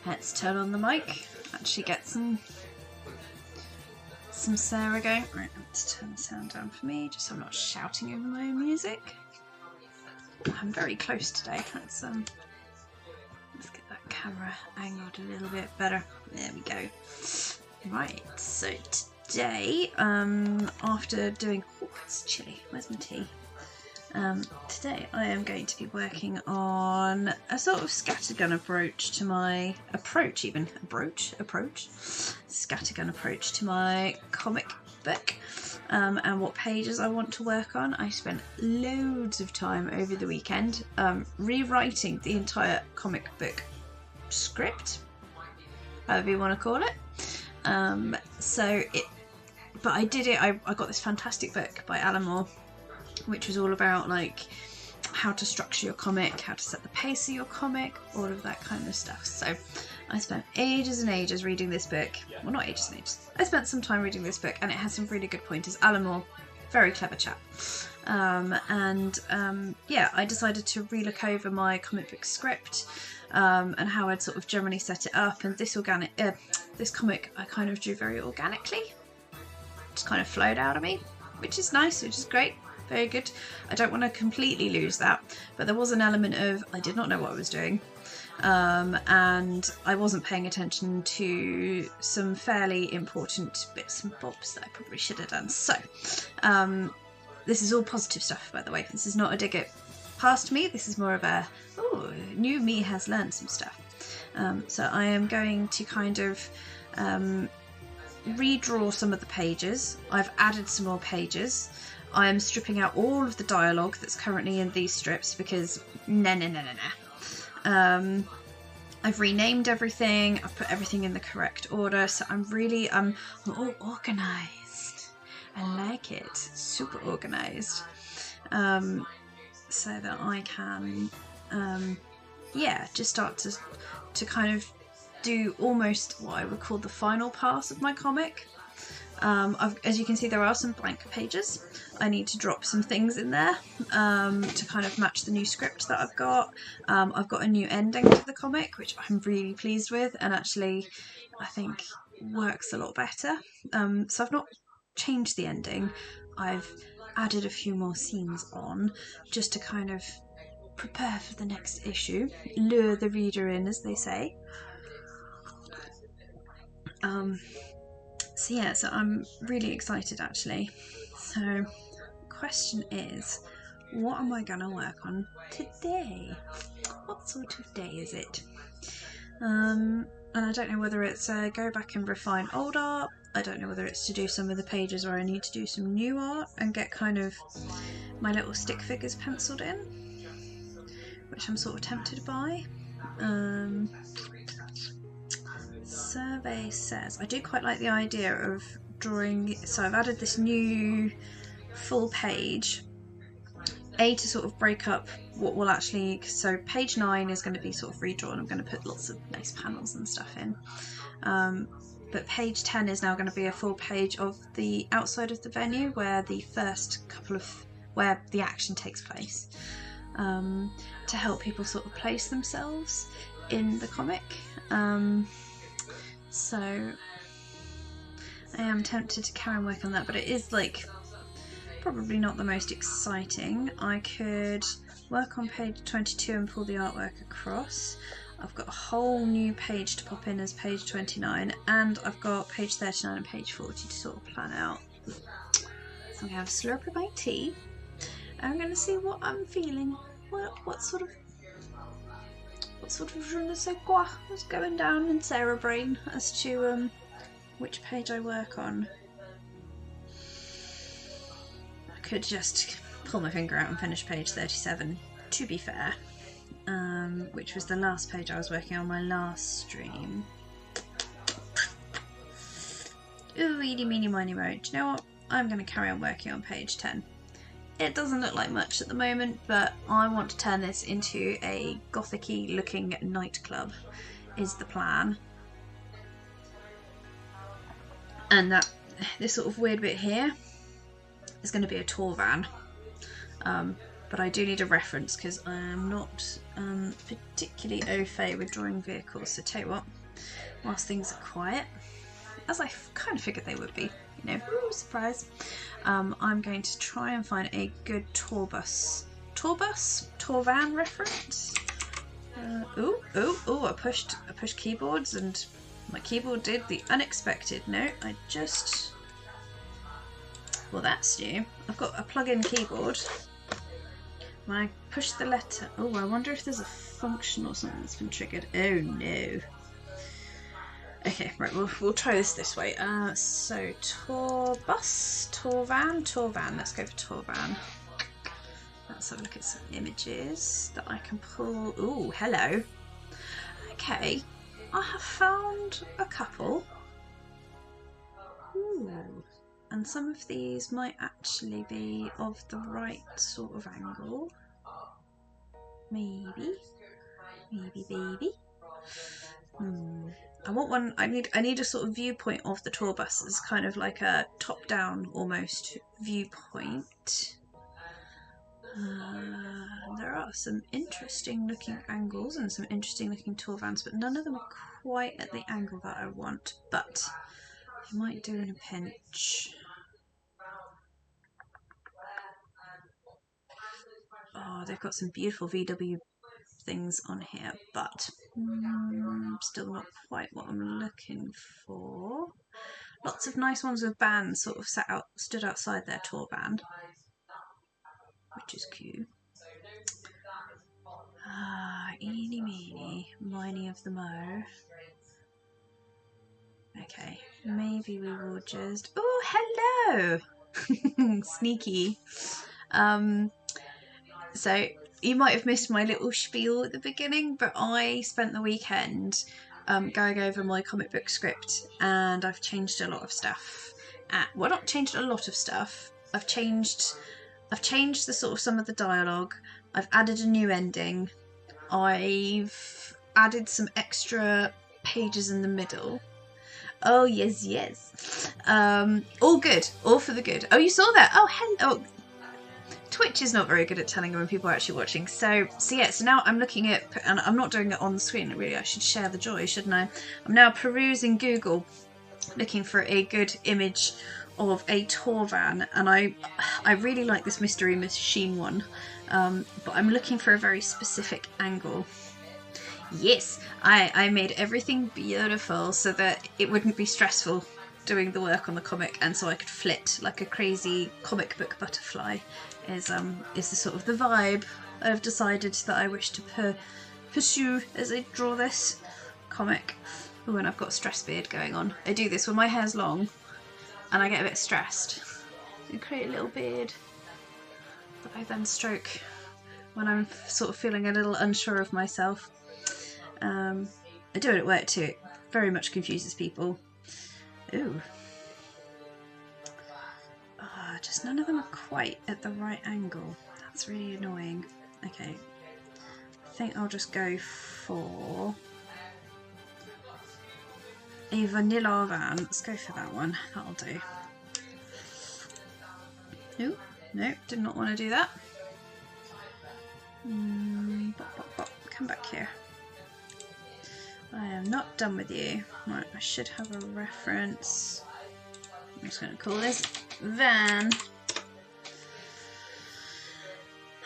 Let's turn on the mic, actually get some Sarah going. Right, let's turn the sound down for me, just so I'm not shouting over my own music. I'm very close today. Let's get that camera angled a little bit better. There we go. Right, so today, after doing... Oh, it's chilly. Where's my tea? Today I am going to be working on a sort of scattergun approach to my scattergun approach to my comic book, and what pages I want to work on. I spent loads of time over the weekend rewriting the entire comic book script, however you want to call it. But I did it. I got this fantastic book by Alan Moore, which was all about like how to structure your comic, how to set the pace of your comic, all of that kind of stuff. So I spent ages and ages reading this book. Well, not ages and ages. I spent some time reading this book, and it has some really good pointers. Alan Moore, very clever chap. Yeah, I decided to relook over my comic book script, and how I'd sort of generally set it up. And this comic I kind of drew very organically. Just kind of flowed out of me, which is nice, which is great. Very good. I don't want to completely lose that, but there was an element of I did not know what I was doing, and I wasn't paying attention to some fairly important bits and bobs that I probably should have done. So this is all positive stuff, by the way. This is not a dig at past me. This is more of a, oh, new me has learned some stuff. So I am going to kind of redraw some of the pages. I've added some more pages. I am stripping out all of the dialogue that's currently in these strips because I've renamed everything. I've put everything in the correct order, so I'm all organised. I like it, super organised, so that I can just start to kind of do almost what I would call the final pass of my comic. As you can see, there are some blank pages. I need to drop some things in there to kind of match the new script that I've got. I've got a new ending to the comic, which I'm really pleased with, and actually I think works a lot better. So I've not changed the ending. I've added a few more scenes on just to kind of prepare for the next issue, lure the reader in, as they say. So I'm really excited actually. So the question is, what am I going to work on today? What sort of day is it? And I don't know whether it's go back and refine old art. I don't know whether it's to do some of the pages where I need to do some new art and get kind of my little stick figures penciled in, which I'm sort of tempted by. Survey says I do quite like the idea of drawing, so I've added this new full page to sort of break up what will actually, so page 9 is going to be sort of redrawn. I'm going to put lots of nice panels and stuff in, but page 10 is now going to be a full page of the outside of the venue where the first couple of where the action takes place, to help people sort of place themselves in the comic. So I am tempted to carry on working on that, but it is like probably not the most exciting. I could work on page 22 and pull the artwork across. I've got a whole new page to pop in as page 29, and I've got page 39 and page 40 to sort of plan out. So I'm going to have a slurp of my tea, and I'm going to see what I'm feeling. What sort of je ne sais quoi is going down in Sarah brain as to which page I work on. I could just pull my finger out and finish page 37, to be fair, which was the last page I was working on my last stream. Ooh, eeny, meeny, miny, moe. Do you know what? I'm going to carry on working on page 10. It doesn't look like much at the moment, but I want to turn this into a gothic-y looking nightclub, is the plan. And that this sort of weird bit here is going to be a tour van. But I do need a reference because I am not particularly au fait with drawing vehicles. So tell you what, whilst things are quiet, as I kind of figured they would be. You know, ooh, surprise. I'm going to try and find a good tour van reference. I pushed keyboards and my keyboard did the unexpected. No, well, that's new. I've got a plug-in keyboard. When I push the letter, oh, I wonder if there's a function or something that's been triggered. Oh no. Okay, right, we'll try this way. So tour van. Let's go for tour van. Let's have a look at some images that I can pull. Ooh, hello. Okay, I have found a couple. Ooh, and some of these might actually be of the right sort of angle. Maybe. I want one. I need a sort of viewpoint of the tour bus as kind of like a top-down almost viewpoint. There are some interesting looking angles and some interesting looking tour vans, but none of them are quite at the angle that I want. But I might do in a pinch. Oh, they've got some beautiful VW things on here, but still not quite what I'm looking for. Lots of nice ones with bands sort of stood outside their tour van, which is cute. Eeny meeny, miny of the mo. Okay, maybe we will just... Oh, hello! Sneaky. So you might have missed my little spiel at the beginning, but I spent the weekend going over my comic book script, and I've changed a lot of stuff. Well, not changed a lot of stuff. I've changed the sort of some of the dialogue. I've added a new ending. I've added some extra pages in the middle. Oh yes. All good, all for the good. Oh, you saw that? Oh, hello. Twitch is not very good at telling when people are actually watching. So now I'm looking at, and I'm not doing it on the screen. Really, I should share the joy, shouldn't I? I'm now perusing Google, looking for a good image of a tour van, and I really like this Mystery Machine one, but I'm looking for a very specific angle. Yes, I made everything beautiful so that it wouldn't be stressful doing the work on the comic, and so I could flit like a crazy comic book butterfly is the sort of the vibe I've decided that I wish to pursue as I draw this comic. Oh, and I've got a stress beard going on. I do this when my hair's long and I get a bit stressed. I create a little beard that I then stroke when I'm sort of feeling a little unsure of myself. I do it at work too. It very much confuses people. Ooh. Just none of them are quite at the right angle. That's really annoying. Okay. I think I'll just go for a vanilla van. Let's go for that one. That'll do. Ooh, no, did not want to do that. Come back here. I am not done with you. Right, I should have a reference. I'm just going to call this van.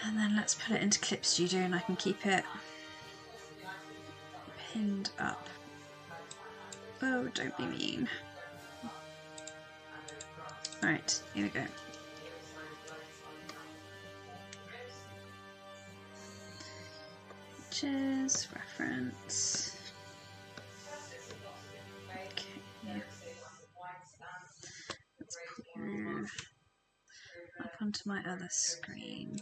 And then let's put it into Clip Studio and I can keep it pinned up. Oh, don't be mean. Alright, here we go. Pictures, reference. Okay, yeah. Let's put you up onto my other screen.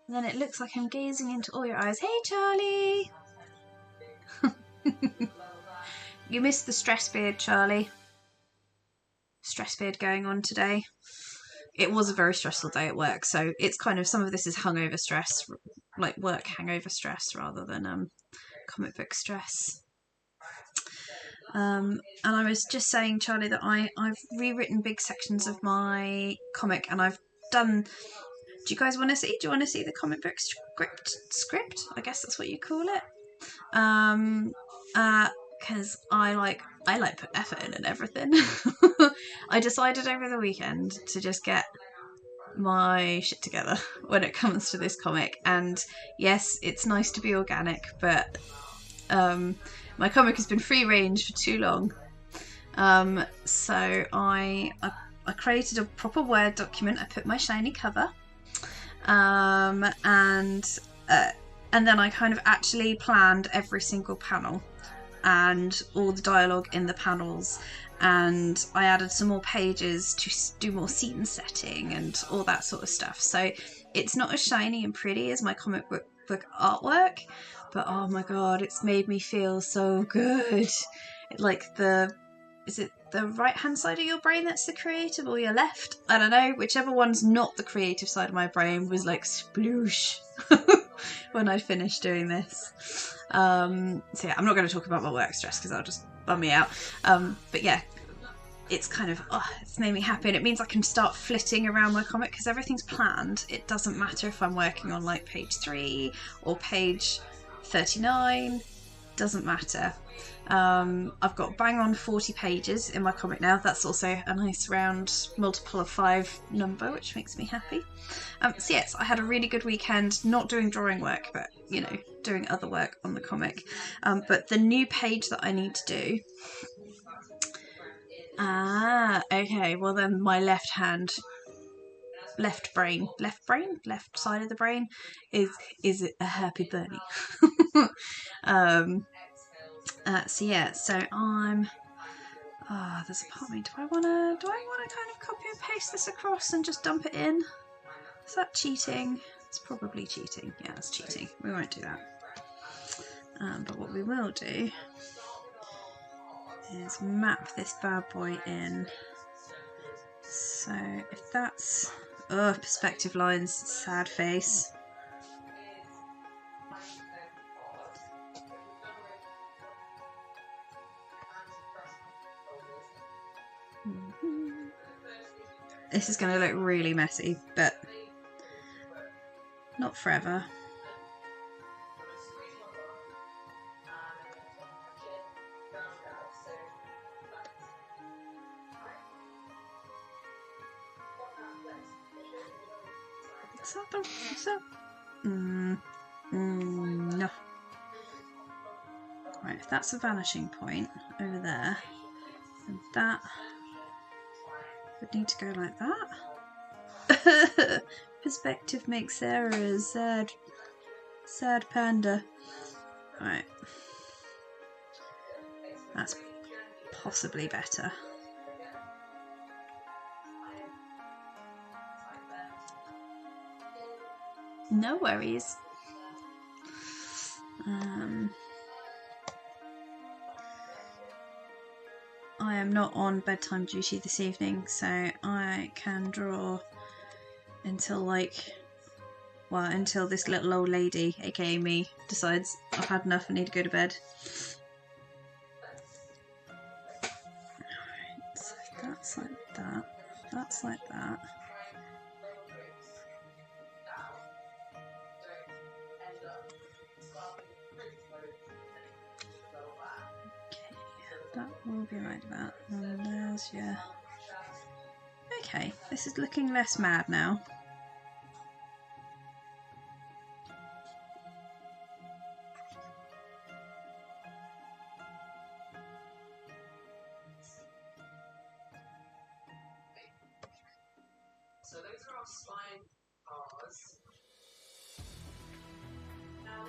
And then it looks like I'm gazing into all your eyes. Hey, Charlie! You missed the stress beard, Charlie. Stress beard going on today. It was a very stressful day at work, so it's kind of, some of this is hungover stress, like work hangover stress rather than comic book stress. And I was just saying, Charlie, that I've rewritten big sections of my comic, and I've done... Do you guys want to see? Do you want to see the comic book script? I guess that's what you call it. because I like put effort in and everything. I decided over the weekend to just get my shit together when it comes to this comic, and yes, it's nice to be organic, but my comic has been free range for too long. So I created a proper Word document. I put my shiny cover, and then I kind of actually planned every single panel and all the dialogue in the panels, and I added some more pages to do more scene setting and all that sort of stuff. So it's not as shiny and pretty as my comic book artwork, but oh my god, it's made me feel so good. Like is it the right hand side of your brain that's the creative, or your left? I don't know, whichever one's not the creative side of my brain was like sploosh when I finished doing this. So yeah, I'm not going to talk about my work stress because that'll just bum me out. But yeah, it's kind of, it's made me happy, and it means I can start flitting around my comic because everything's planned. It doesn't matter if I'm working on like page 3 or page 39, doesn't matter. I've got bang on 40 pages in my comic now. That's also a nice round multiple of 5 number, which makes me happy. So yes, I had a really good weekend, not doing drawing work, but you know, doing other work on the comic. But the new page that I need to do, okay, well then my left side of the brain is a happy bunny. So yeah, so I'm there's a part of me, do I wanna kind of copy and paste this across and just dump it in? Is that cheating? It's probably cheating. Yeah, it's cheating. We won't do that. But what we will do is map this bad boy in. So if that's perspective lines, sad face. This is going to look really messy, but not forever. No. Right, if that's a vanishing point over there, then that would need to go like that. Perspective makes errors. Sad panda. Right. That's possibly better. No worries. I am not on bedtime duty this evening, so I can draw until until this little old lady, aka me, decides I've had enough and need to go to bed. Alright, so that's like that, that's like that. That will be like that, and there's your... Okay, this is looking less mad now. So those are our spine bars. Now,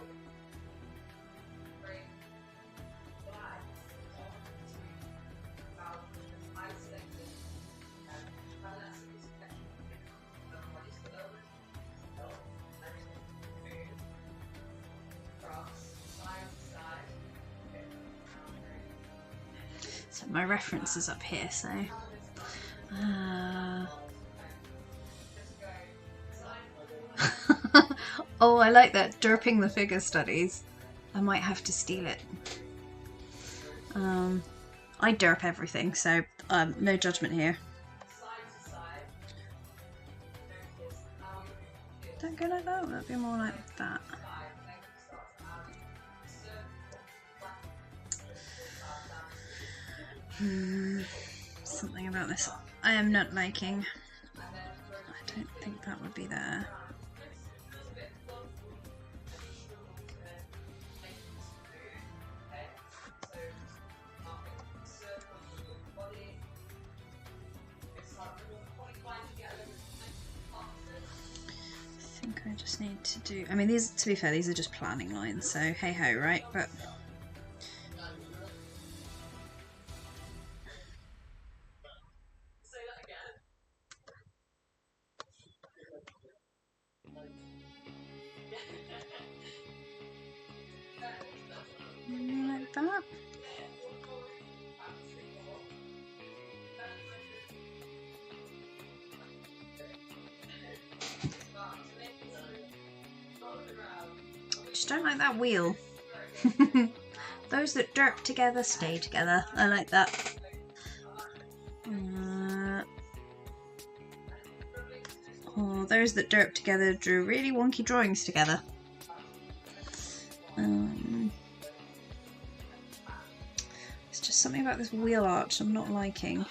so my reference is up here, so oh, I like that, derping the figure studies. I might have to steal it. I derp everything, so no judgment here. Don't go like that, that'd be more like that. Something about this I am not liking. I don't think that would be there. I think I just need to do, I mean, these, to be fair, these are just planning lines, so hey ho, right? But like that. Just don't like that wheel. Those that derp together stay together. I like that. Or those that derp together drew really wonky drawings together. It's just something about this wheel arch I'm not liking.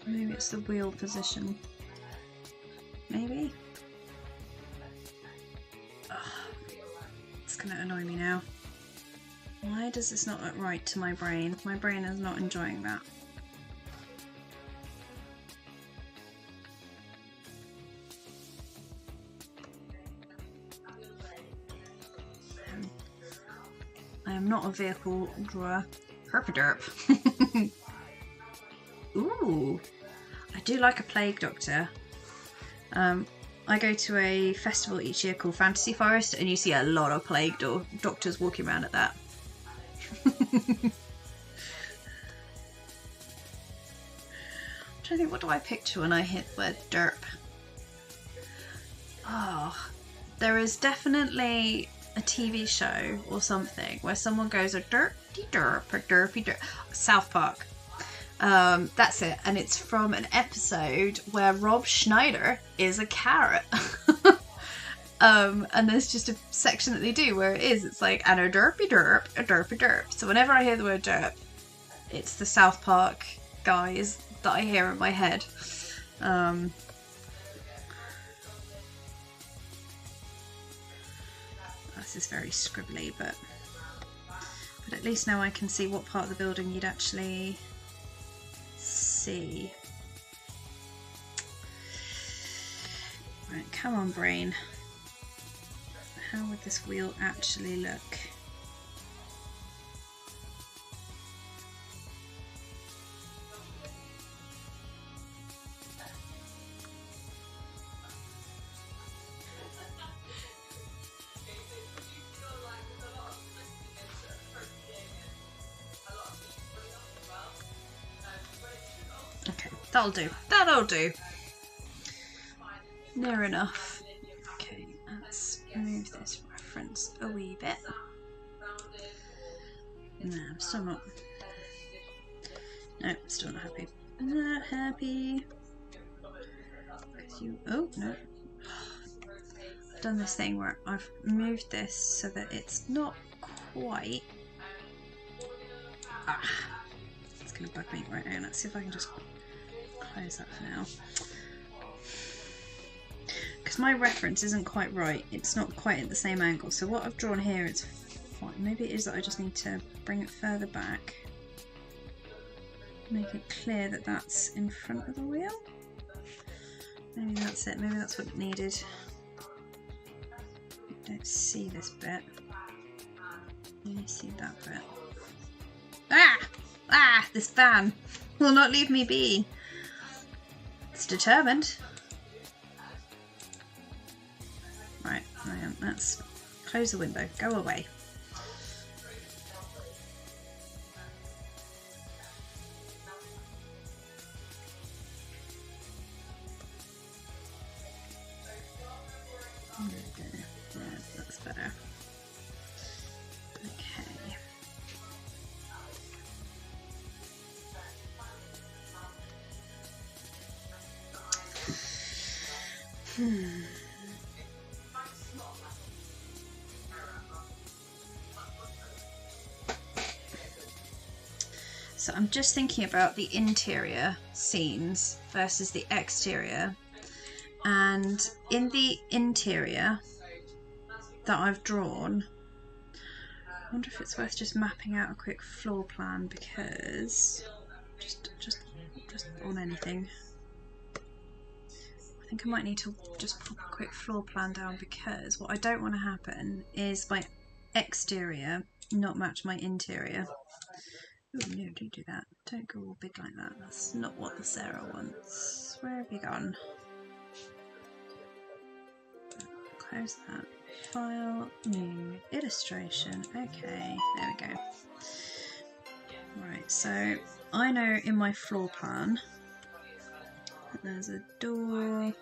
Maybe it's the wheel position. Maybe? Ugh. It's gonna annoy me now. Why does this not look right to my brain? My brain is not enjoying that. I am not a vehicle drawer. Herpaderp. Ooh, I do like a plague doctor. I go to a festival each year called Fantasy Forest, and you see a lot of plague doctors walking around at that. I'm trying to think, what do I picture when I hit the word derp? Oh, there is definitely a TV show or something where someone goes a derpy derp or derpy derp. South Park. That's it, and it's from an episode where Rob Schneider is a carrot. And there's just a section that they do where it's like, and a derpy derp, a derpy derp. So whenever I hear the word derp, it's the South Park guys that I hear in my head. This is very scribbly, but at least now I can see what part of the building you'd actually see. Right, come on, brain. How would this wheel actually look? Okay, that'll do. That'll do. Near enough. Okay, let's move this reference a wee bit. No, I'm still not. No, still not happy. Not happy. You. Oh no. I've done this thing where I've moved this so that it's not quite. Ah, it's gonna bug me right now. Let's see if I can just close that for now. Because my reference isn't quite right. It's not quite at the same angle. So what I've drawn here is fine. Maybe it is that I just need to bring it further back. Make it clear that that's in front of the wheel. Maybe that's it. Maybe that's what it needed. I don't see this bit. You see that bit. Ah! Ah! This van will not leave me be. It's determined. Right, let's close the window. Go away. Yeah, that's better. Okay. So I'm just thinking about the interior scenes versus the exterior. And in the interior that I've drawn, I wonder if it's worth just mapping out a quick floor plan, because just on anything. I think I might need to just pop a quick floor plan down, because what I don't want to happen is my exterior not match my interior. Oh no, don't do that. Don't go all big like that. That's not what the Sarah wants. Where have you gone? Close that. File, new, illustration. Okay, there we go. Right, so I know in my floor plan that there's a door.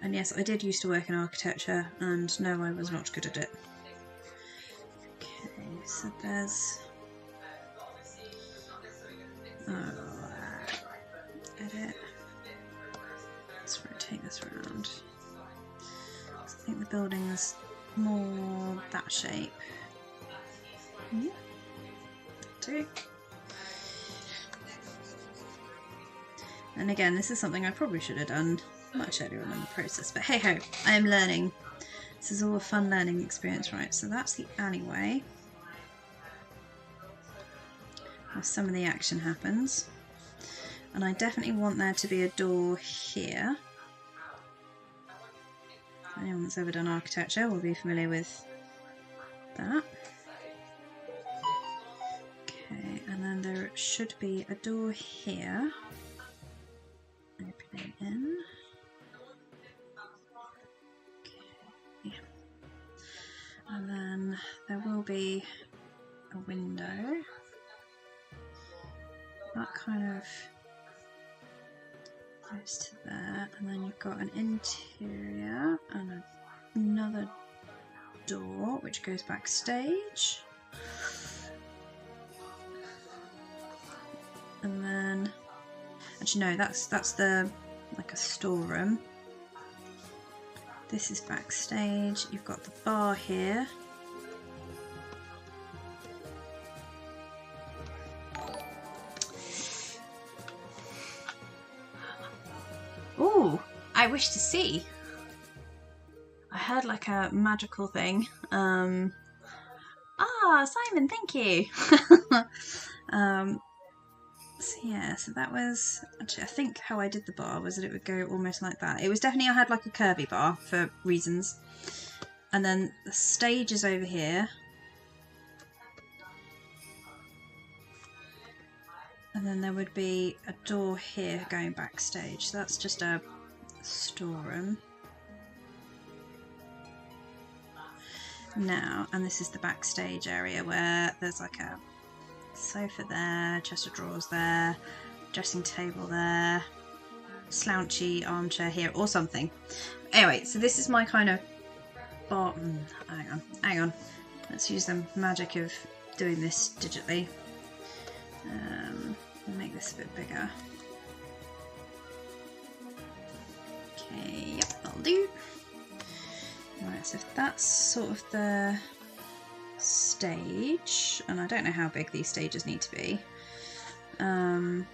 And yes, I did used to work in architecture, and no, I was not good at it. Okay, so there's... edit. Let's rotate this around. I think the building's more that shape. Yeah. Do. And again, this is something I probably should have done much earlier on in the process, but hey ho, I am learning. This is all a fun learning experience, right? So that's the alleyway. Where some of the action happens. And I definitely want there to be a door here. Anyone that's ever done architecture will be familiar with that. Okay, and then there should be a door here. Opening in. Okay. And then there will be a window. That kind of goes to there, and then you've got an interior and another door which goes backstage, and then actually no, that's the like a storeroom. This is backstage. You've got the bar here. Ooh, I wish to see. I heard like a magical thing. Simon, thank you. So yeah, so that was actually, I think how I did the bar was that it would go almost like that. It was definitely, I had like a curvy bar for reasons. And then the stage is over here. And then there would be a door here going backstage. So that's just a storeroom. Now, and this is the backstage area where there's like a sofa there, chest of drawers there, dressing table there, slouchy armchair here or something. Anyway, so this is my kind of bar. Hang on. Let's use the magic of doing this digitally. Make this a bit bigger. Okay, yep, that'll do. Right, so if that's sort of the stage, and I don't know how big these stages need to be. Actually,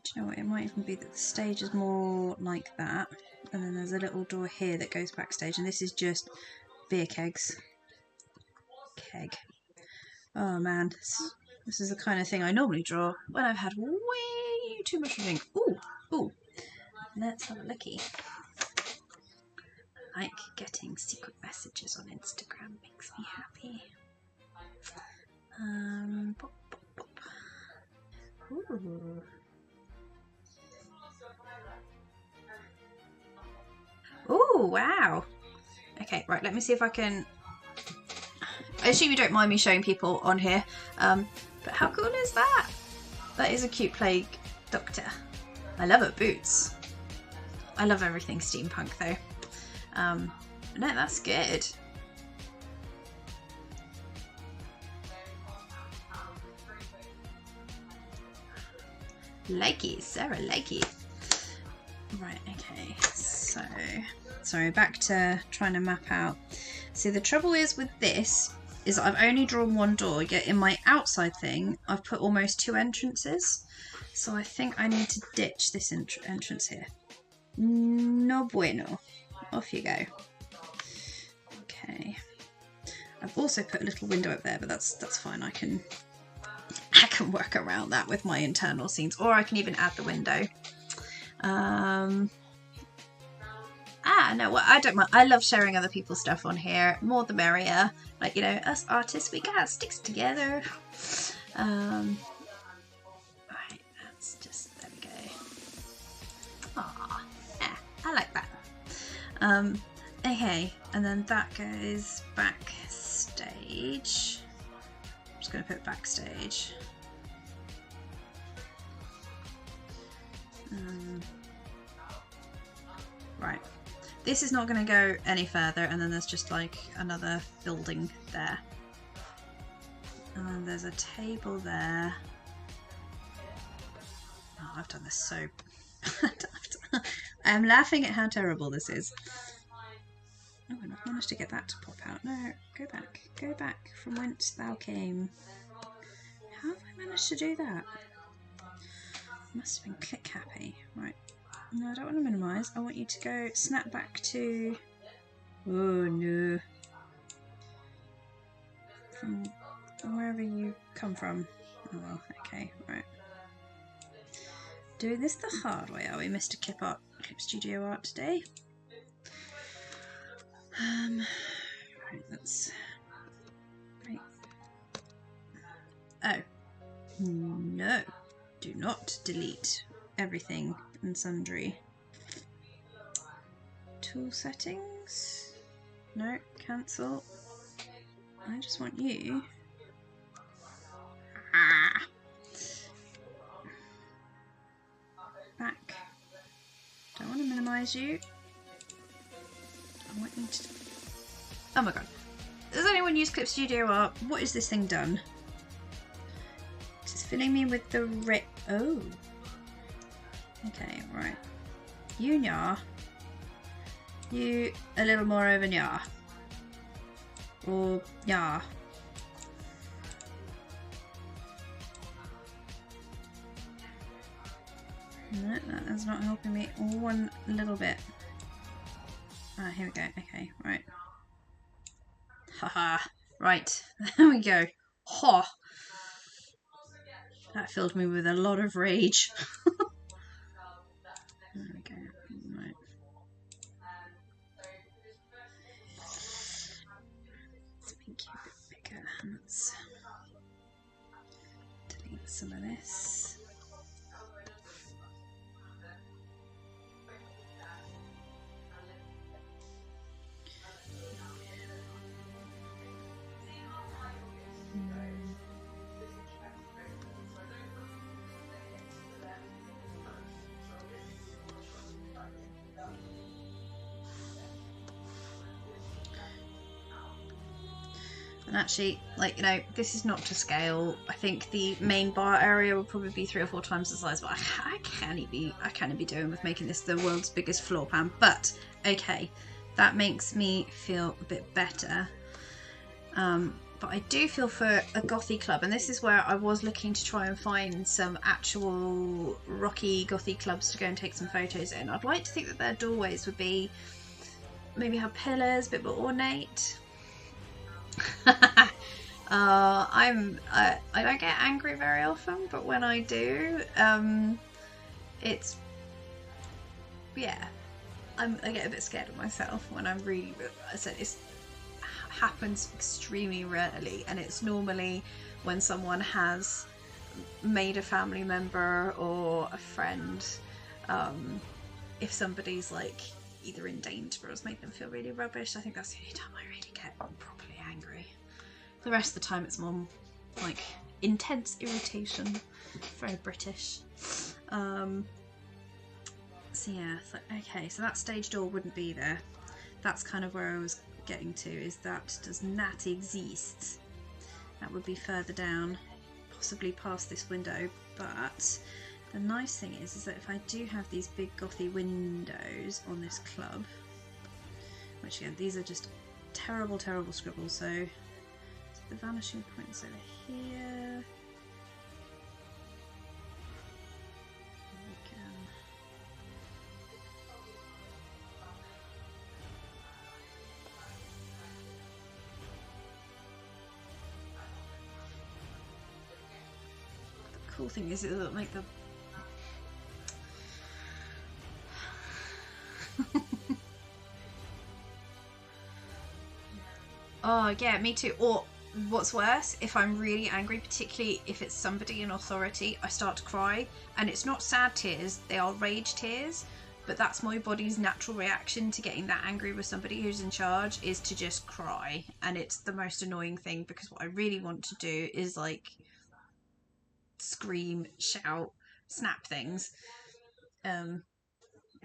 do you know what? It might even be that the stage is more like that, and then there's a little door here that goes backstage, and this is just beer kegs. Keg. Oh man, this is the kind of thing I normally draw when I've had way too much to drink. Ooh, let's have a looky. I like getting secret messages on Instagram, makes me happy. Pop, pop, pop. Ooh. Ooh, wow. Okay, right, let me see if I can... I assume you don't mind me showing people on here, but how cool is that? That is a cute plague doctor. I love her boots. I love everything steampunk though. No, that's good. Likey, Sarah, likey. Right, okay, so sorry, back to trying to map out. See, the trouble is with this is I've only drawn one door, yet in my outside thing I've put almost 2 entrances, so I think I need to ditch this entrance here. No bueno. Off you go. Okay, I've also put a little window up there, but that's fine. I can work around that with my internal scenes, or I can even add the window. No, well, I don't mind. I love sharing other people's stuff on here. More the merrier. Like, you know, us artists, we got sticks together. Right, that's just, there we go. Aww, yeah, I like that. Okay, and then that goes backstage. I'm just going to put backstage. Right, this is not going to go any further, and then there's just like another building there, and then there's a table there. Oh, I've done this so I'm laughing at how terrible this is. Oh, and I've managed to get that to pop out. No, go back from whence thou came. How have I managed to do that? Must have been click happy. Right. No, I don't want to minimise. I want you to go snap back to... Oh no. From wherever you come from. Oh well, okay, right. Doing this the hard way, are we, Mr. Clip Studio Art today? Right, that's... Right. Oh. No. Do not delete everything and sundry. Tool settings? No, cancel. I just want you. Back. Don't want to minimize you. I want you to... Oh my god. Does anyone use Clip Studio Art? What is this thing done? It's filling me with the oh. Okay, right. You nya. You a little more over nya. Or nya. No, that is not helping me one little bit. Ah, here we go. Okay, right. Haha. Right. There we go. Ha! That filled me with a lot of rage. There we go. Right. Let's make you a bit bigger. Let's delete some of this. And actually, like, you know, this is not to scale. I think the main bar area will probably be 3 or 4 times the size, but I can't be doing with making this the world's biggest floor plan. But okay, that makes me feel a bit better. But I do feel for a gothy club, and this is where I was looking to try and find some actual rocky gothy clubs to go and take some photos in. I'd like to think that their doorways would be maybe have pillars, a bit more ornate. I don't get angry very often, but when I do, it's, yeah, I get a bit scared of myself when I'm really, I said it happens extremely rarely, and it's normally when someone has made a family member or a friend, if somebody's like either in danger or has made them feel really rubbish. I think that's the only time I really get properly angry. The rest of the time it's more like intense irritation. Very British. So yeah, so, okay, so that stage door wouldn't be there. That's kind of where I was getting to, is that does not exist. That would be further down, possibly past this window, but the nice thing is that if I do have these big gothy windows on this club, which again, these are just terrible, terrible scribbles, so the vanishing point is over here. Cool thing is it'll make the oh yeah, me too. Or what's worse, if I'm really angry, particularly if it's somebody in authority, I start to cry, and it's not sad tears, they are rage tears, but that's my body's natural reaction to getting that angry with somebody who's in charge, is to just cry. And it's the most annoying thing, because what I really want to do is like scream, shout, snap things,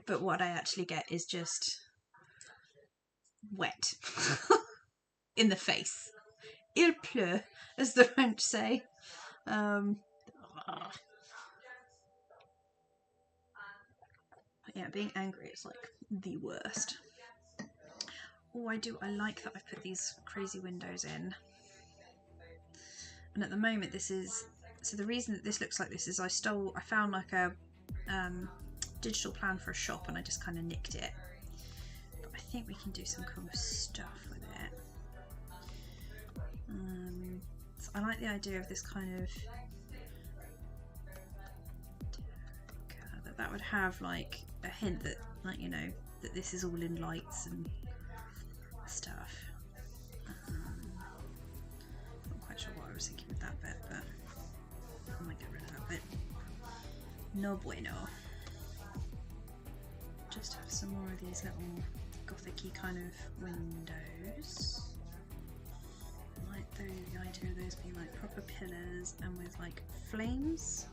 but what I actually get is just wet in the face. Il pleut, as the French say. Yeah, being angry is like the worst. Oh, I like that I've put these crazy windows in. And at the moment this is, so the reason that this looks like this is I found like a digital plan for a shop, and I just kind of nicked it. But I think we can do some cool stuff with it. So I like the idea of this kind of, that would have like a hint that, like, you know, that this is all in lights and stuff. Not quite sure what I was thinking with that bit, but I might get rid of that bit. No bueno. Just have some more of these little gothic-y kind of windows. I like the idea of those being like proper pillars and with like flames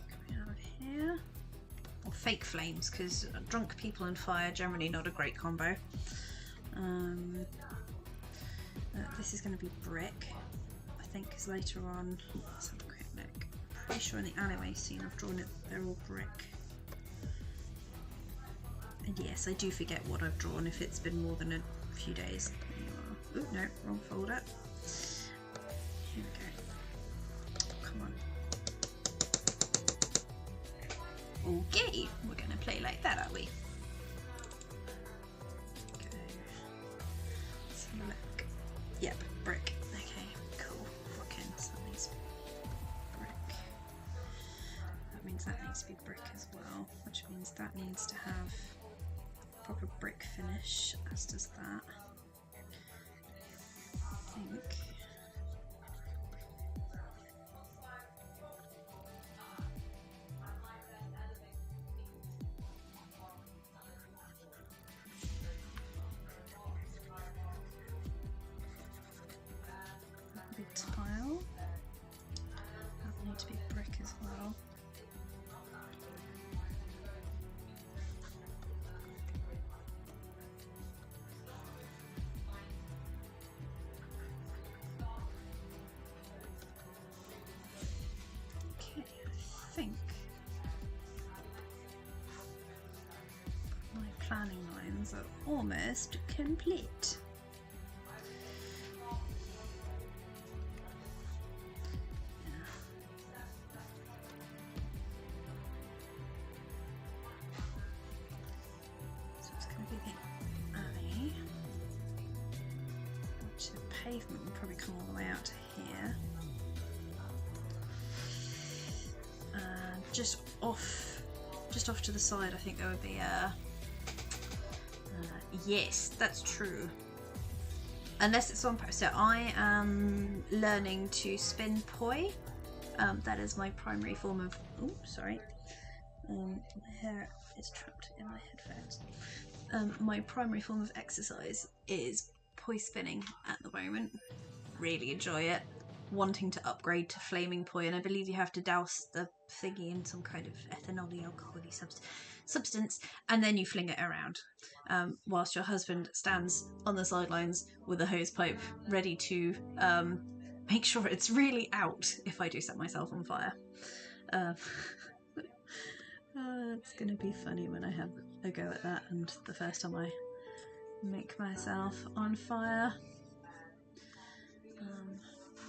coming out of here. Or fake flames, because drunk people and fire generally not a great combo. This is going to be brick, I think, because later on, let's have a quick look. Pretty sure in the alleyway scene I've drawn it, they're all brick. And yes, I do forget what I've drawn if it's been more than a few days. Oh no, wrong folder. Here we go. Come on. Okay, we're going to play like that, are we? Okay. Let's have a look. Yep, brick. Okay, cool. Fucking, so that needs brick. That means that needs to be brick as well, which means that needs to have proper brick finish, as does that. I think. Tile. That will need to be brick as well. Okay, I think my planning lines are almost complete. Pavement will probably come all the way out to here. Just off to the side, I think there would be a. Yes, that's true. Unless it's on purpose. So I am learning to spin poi. That is my primary form of. Oh, sorry. My hair is trapped in my headphones. My primary form of exercise is poi spinning at the moment. Really enjoy it. wanting to upgrade to flaming point. I believe you have to douse the thingy in some kind of ethanol alcohol substance, and then you fling it around, whilst your husband stands on the sidelines with a hose pipe ready to make sure it's really out if I do set myself on fire. It's gonna be funny when I have a go at that, and the first time I make myself on fire.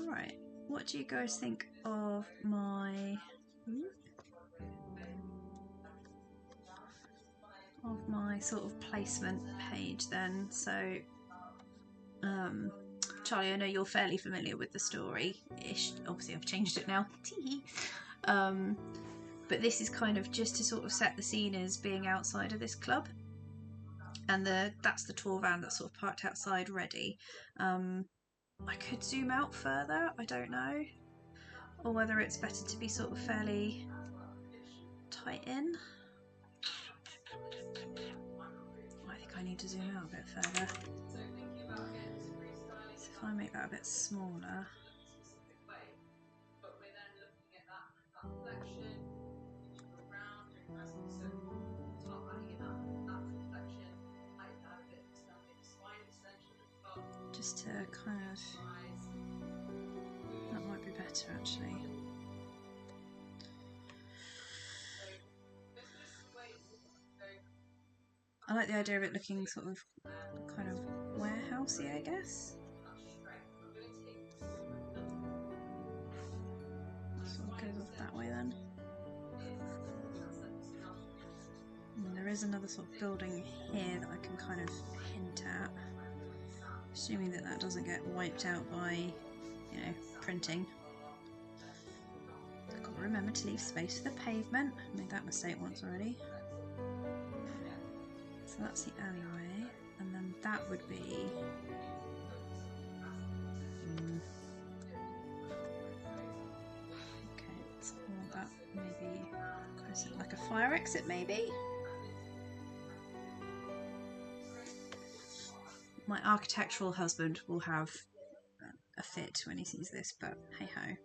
Right, what do you guys think of my sort of placement page then? So, Charlie, I know you're fairly familiar with the story-ish. Obviously, I've changed it now. But this is kind of just to sort of set the scene as being outside of this club, and that's the tour van that's sort of parked outside ready. I could zoom out further, I don't know, or whether it's better to be sort of fairly tight in. I think I need to zoom out a bit further. So if I make that a bit smaller. Just to kind of, that might be better actually. I like the idea of it looking sort of kind of warehousey, I guess. So it goes off that way then. And there is another sort of building here that I can kind of hint at, assuming that that doesn't get wiped out by, you know, printing. I've got to remember to leave space for the pavement. I made that mistake once already. So that's the alleyway, and then that would be okay, let's call that maybe like a fire exit maybe. My architectural husband will have a fit when he sees this, but hey ho.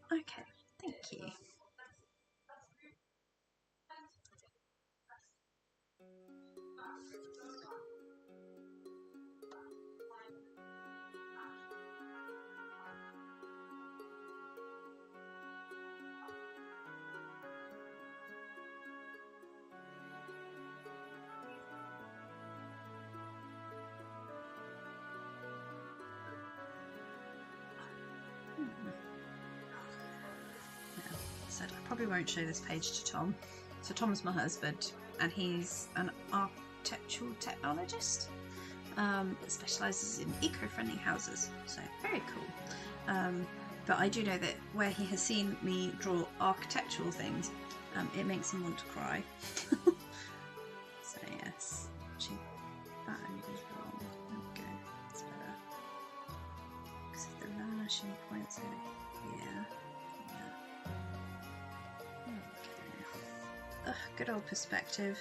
Okay, thank you. Said I probably won't show this page to Tom. So Tom's my husband, and he's an architectural technologist that specialises in eco-friendly houses. So very cool. But I do know that where he has seen me draw architectural things, it makes him want to cry. So yes, actually that angle's wrong. There we go. It's better. Because if the vanishing points are here. Ugh, good old perspective.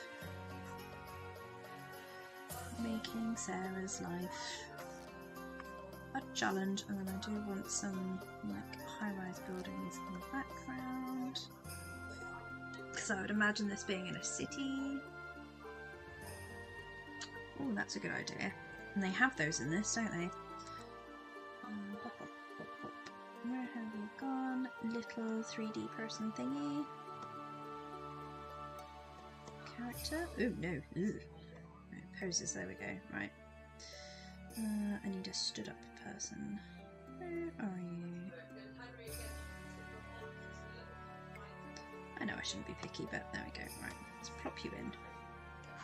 Making Sarah's life a challenge, and then I do want some like high-rise buildings in the background, because I would imagine this being in a city. Oh, that's a good idea. And they have those in this, don't they? Where have you gone, little 3D person thingy? Character? Oh no. Ugh. Right, poses, there we go. Right. I need a stood up person. Where are you? I know I shouldn't be picky, but there we go. Right, let's plop you in.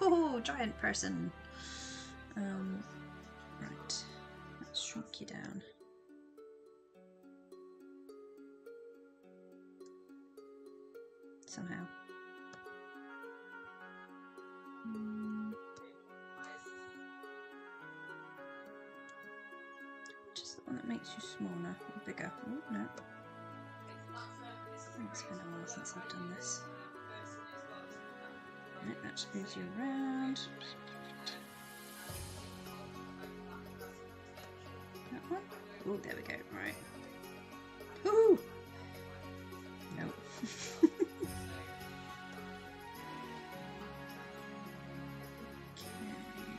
Oh, giant person. Right. Let's shrink you down. Somehow. the one that makes you smaller or bigger? Oh, no. It's been a while since I've done this. Right, that just moves you around. That one? Oh, there we go. Right. Woohoo! No. Okay,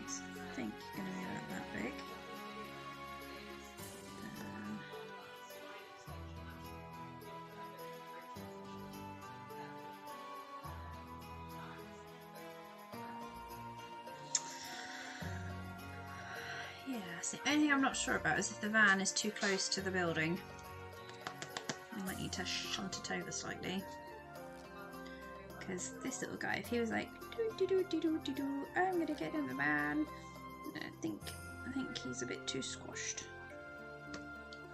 so I think you're going to be about that big. Yeah, so the only thing I'm not sure about is if the van is too close to the building. I might need to shunt it over slightly. Because this little guy, if he was like, doo-doo-doo-doo-doo-doo, I'm gonna get in the van, I think he's a bit too squashed.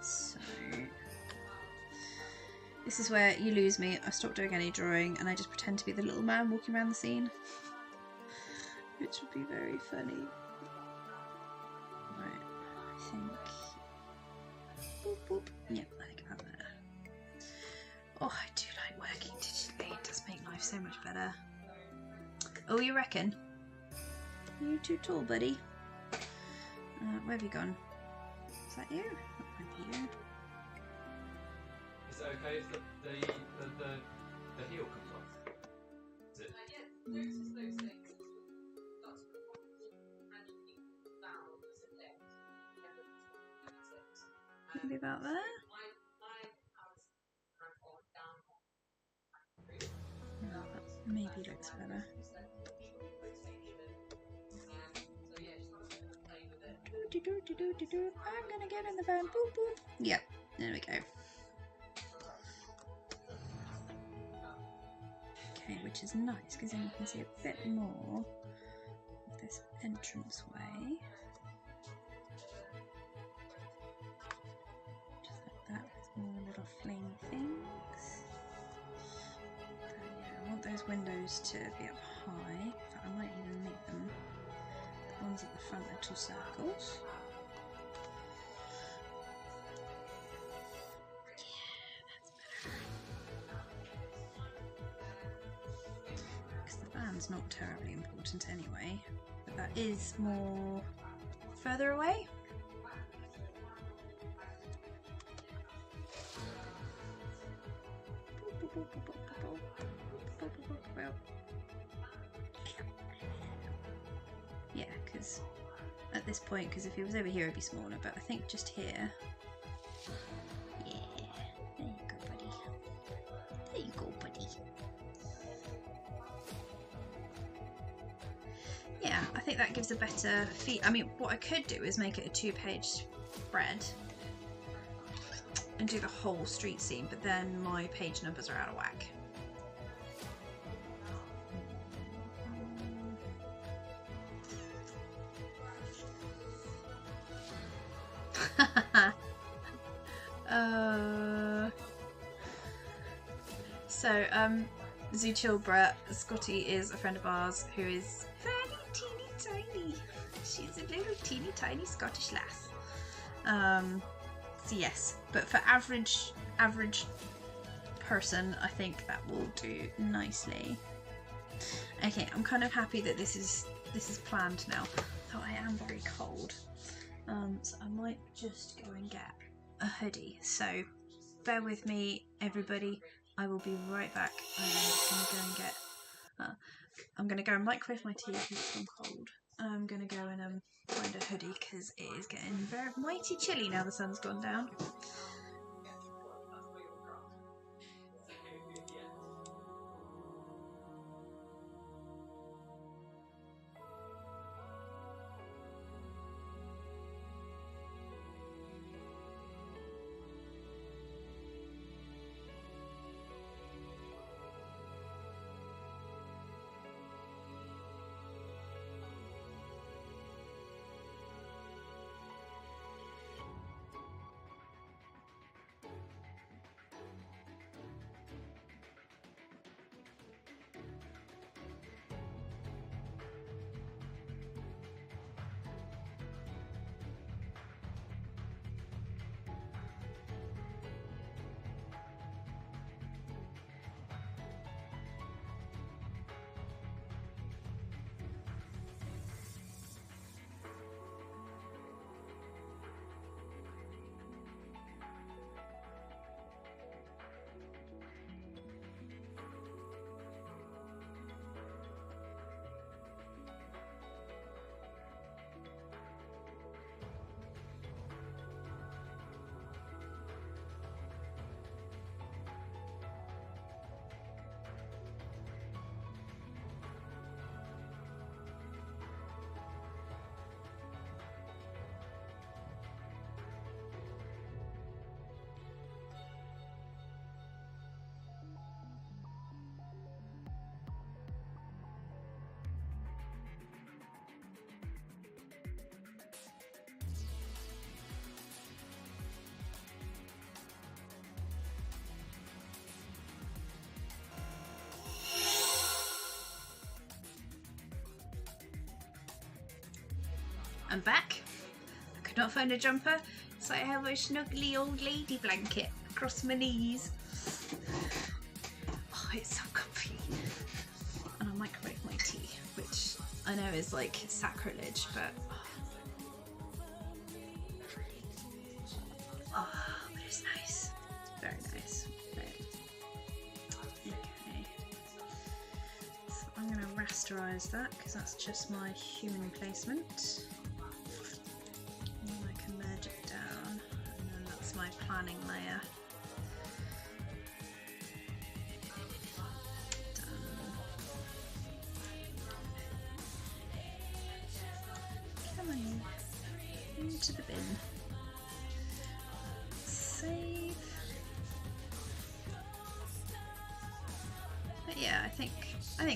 So this is where you lose me. I stop doing any drawing and I just pretend to be the little man walking around the scene, which would be very funny. Right, I think. Boop, boop. Yep, I think about that. Oh, I do like working digitally. It does make life so much better. Oh, you reckon? Are you too tall, buddy? Where have you gone? Is that you? That might be you. Is it okay if the heel comes off? Is it? Maybe about there? No, that maybe looks better. I'm gonna get in the van. Boop boop. Yep, there we go. Okay, which is nice because then you can see a bit more of this entranceway. Just like that with more little flamey things. Yeah, I want those windows to be up high. In fact, I might even make them the ones at the front little circles. Not terribly important anyway, but that is more further away. Yeah, because at this point, because if it was over here it'd be smaller, but I think just here. Yeah, there you go, buddy. There you go, buddy. Yeah, I think that gives a better feel. I mean, what I could do is make it a 2-page spread and do the whole street scene, but then my page numbers are out of whack. Zoochilbra, Scotty is a friend of ours who is very teeny tiny. She's a little teeny tiny Scottish lass. So yes, but for average person, I think that will do nicely. Okay, I'm kind of happy that this is planned now. Though I am very cold, so I might just go and get a hoodie. So bear with me, everybody. I will be right back. I'm gonna go and microwave my tea because it's gone cold. I'm gonna go and find a hoodie because it is getting very mighty chilly now the sun's gone down. I'm back. I could not find a jumper, so I have a snuggly old lady blanket across my knees. Oh, it's so comfy. And I'll microwave my tea, which I know is like sacrilege, but oh, but it's nice. Very nice. Right. Okay. So I'm going to rasterize that because that's just my human placement. And then I can merge it down, and then that's my planning layer. Come on, into the bin. Save. But yeah, I think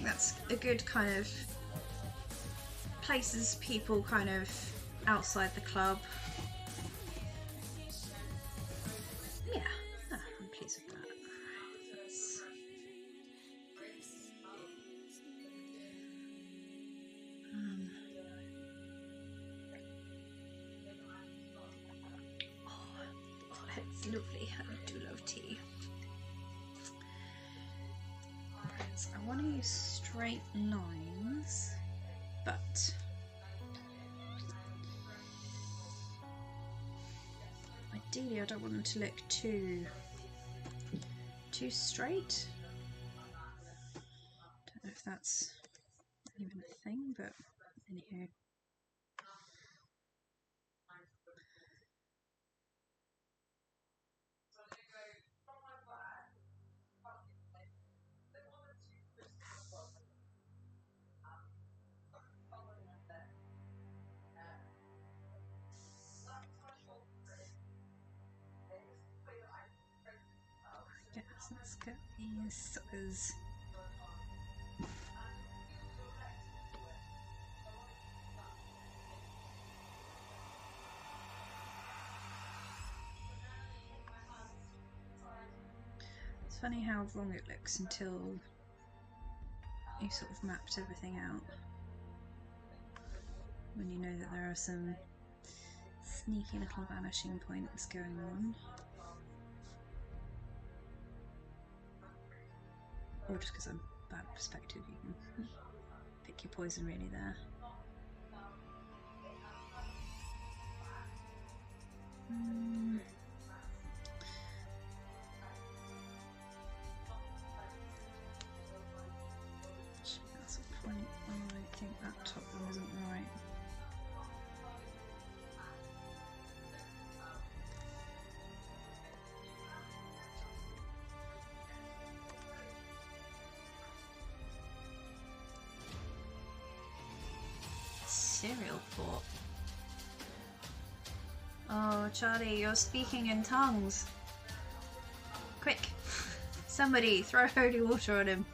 that's a good kind of places people kind of outside the club. Yeah, I'm pleased with that. That's... Oh, it's lovely. I do love tea. So I want to use straight lines, but ideally I don't want them to look too straight. Don't know if that's even a thing, but anywho. Yes, let's get these suckers. It's funny how wrong it looks until you've sort of mapped everything out. When you know that there are some sneaky little vanishing points going on. Or just because I'm bad perspective, you can pick your poison really there. That's a point. I think that top one isn't right. Cereal port. Oh, Charlie, you're speaking in tongues. Quick! Somebody throw holy water on him.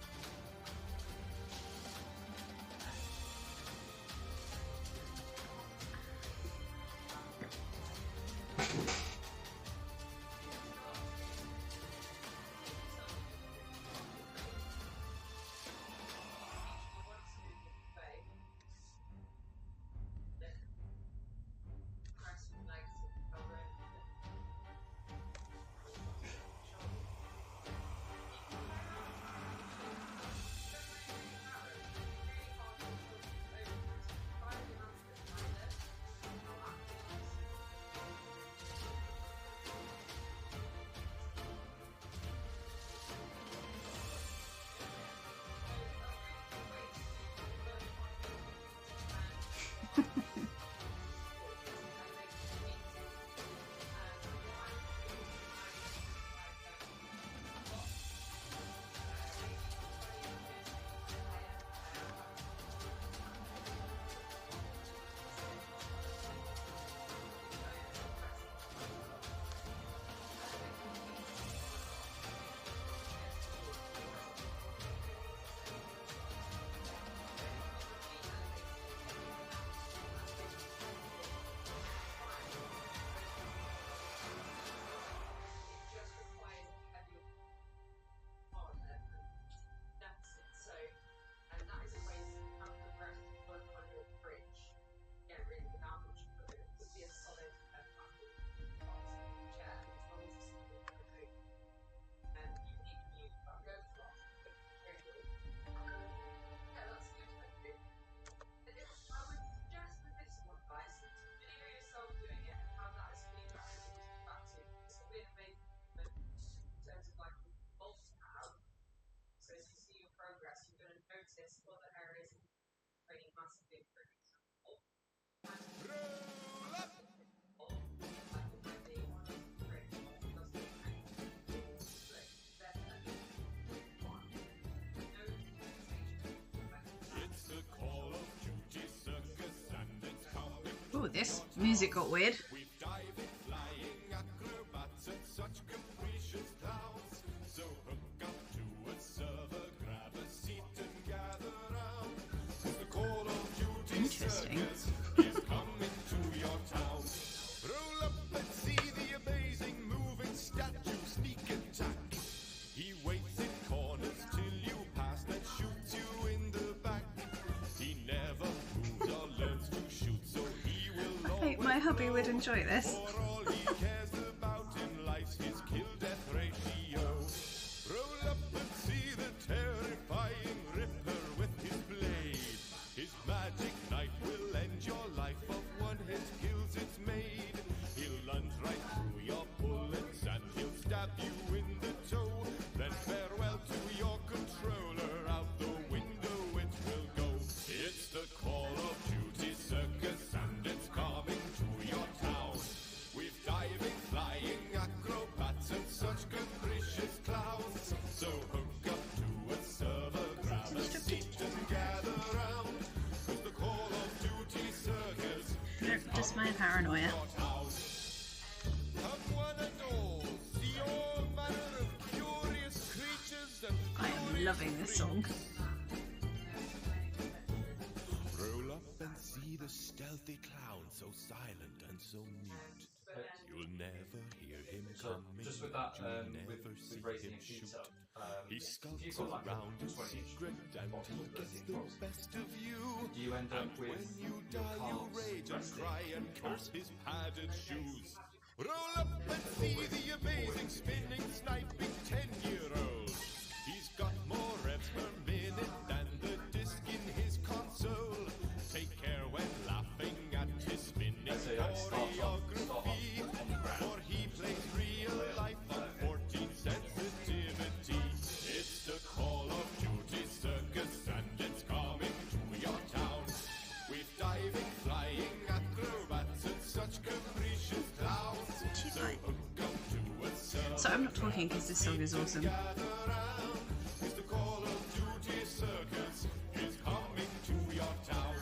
this music got weird. Interesting. Roll up and see the amazing moving statue sneak attack. He waits in corners till you pass and shoots you in the back. He never moves or learns to shoot, so he will I think my hubby would enjoy this. for all he cares about in life's his kill-death ratio. Roll up and see the terrifying Ripper with his blade. His magic knife will end your life of one hit kills it's made. He'll lunge right through your bullets and he'll stab you in the toe. Then farewell to your controller, out the window it will go. It's the Call of Duty circus and it's coming to your town. We've diving, flying acrobats and such capricious clowns. So hook up to a server, grab a seat and gather round. 'Cause the Call of Duty circus Nope, just my paranoia. come one and all, see all manner of curious creatures and I am loving this song. roll up and see the stealthy clown, so silent and so mute. You'll never hear him So coming, just with that, you'll never with see raising him your feet shoot. up, He if skulks you've got like around in 20 inch secret and boxes he of gets raising the boxes, best of you. do you end up And with when you your die, you calves rage and resting cry and on the curse calves? his padded shoes. Roll up and see the amazing spinning, sniping 10-year-old. He's got more revs per minute than the disc in his console. Take care when laughing at his spinning So yeah, start choreography, on the ground. for he plays real life on 14 sensitivity. It's the Call of Duty circus and it's coming to your town. We've diving, flying acrobats and such capricious clowns. So hook up to a server. So I'm not talking because this song is awesome. Gather round, 'cause the Call of Duty circus is coming to your town.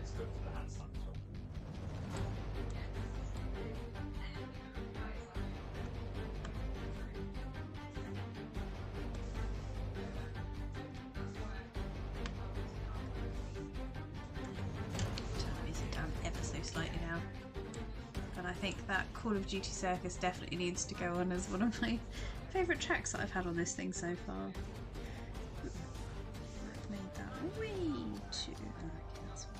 It's good for the handstand as well. Turn the music down ever so slightly now. But I think that Call of Duty Circus definitely needs to go on as one of my favourite tracks that I've had on this thing so far. I've made that way too. Okay, that's fine.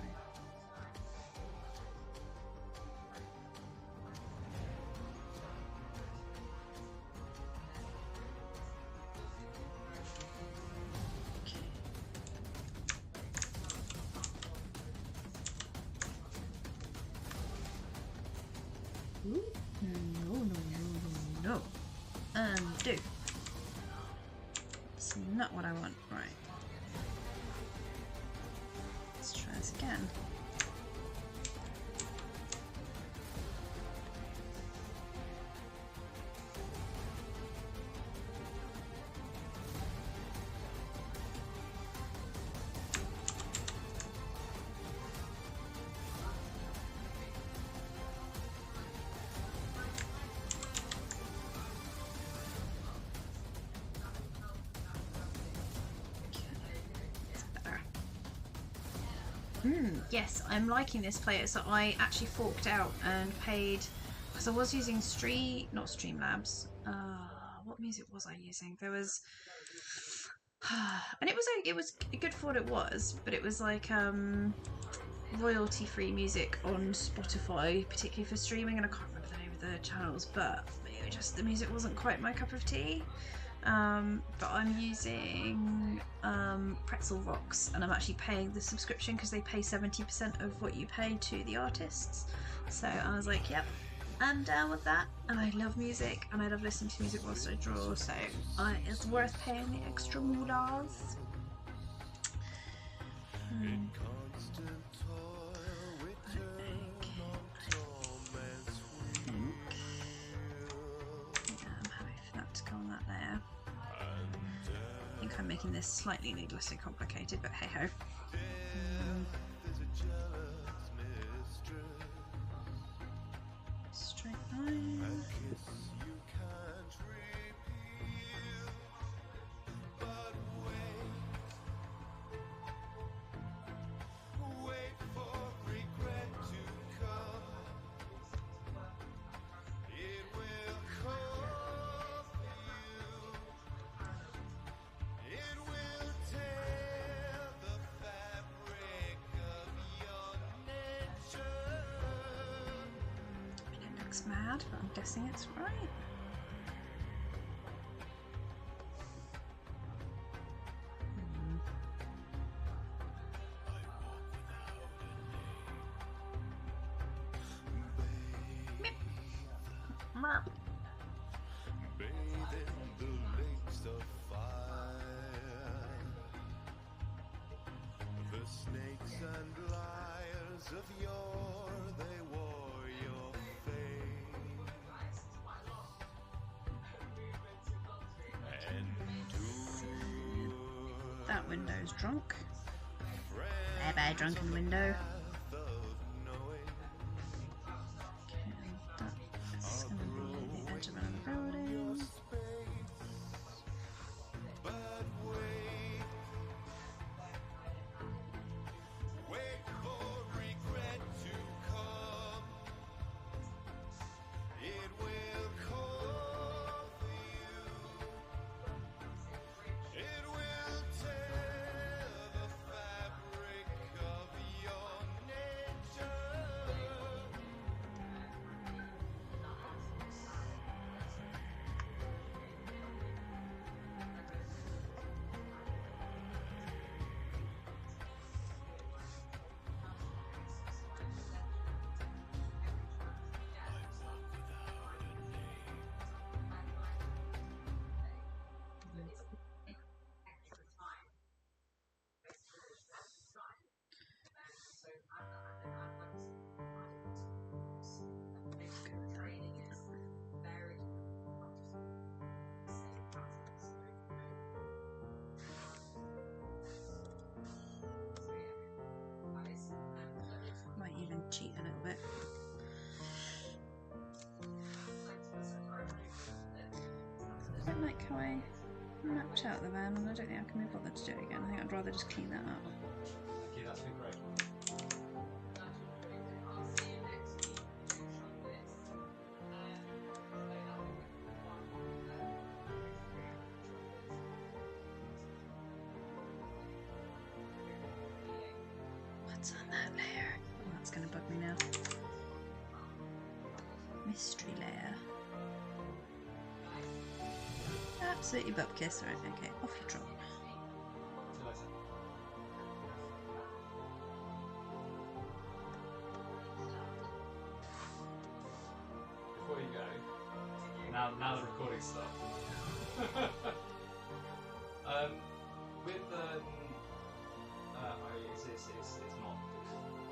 Ooh. No, no, no, no, no. Undo. It's not what I want. Right. Let's try this again. Yes, I'm liking this player. So I actually forked out and paid, because I was using not Streamlabs. What music was I using? There was, and it was good for what it was, but it was like royalty-free music on Spotify, particularly for streaming, and I can't remember the name of the channels, but it just, the music wasn't quite my cup of tea. But I'm using Pretzel Rocks, and I'm actually paying the subscription because they pay 70% of what you pay to the artists. So I was like, yep, I'm down with that. And I love music, and I love listening to music whilst I draw, so it's worth paying the extra moolahs. I'm happy for that to go on that layer. I think I'm making this slightly needlessly complicated, but hey ho. Straight line. Mad, but I'm guessing it's right. Bathe in the lakes of fire. The snakes and liars of yore, they wore your face. That window's drunk. Bye-bye, drunken window. That's going to be the edge of another building. Might even cheat a little bit. I don't like how I mapped out the van, and I don't think I can be bothered to do it again. I think I'd rather just clean that up. Thank you, that's been great. What's on that layer? Oh, that's going to bug me now. Mystery layer. Absolutely bupkis. Right, okay, off you drop. See you later. Before you go, now the recording stuff. With it's not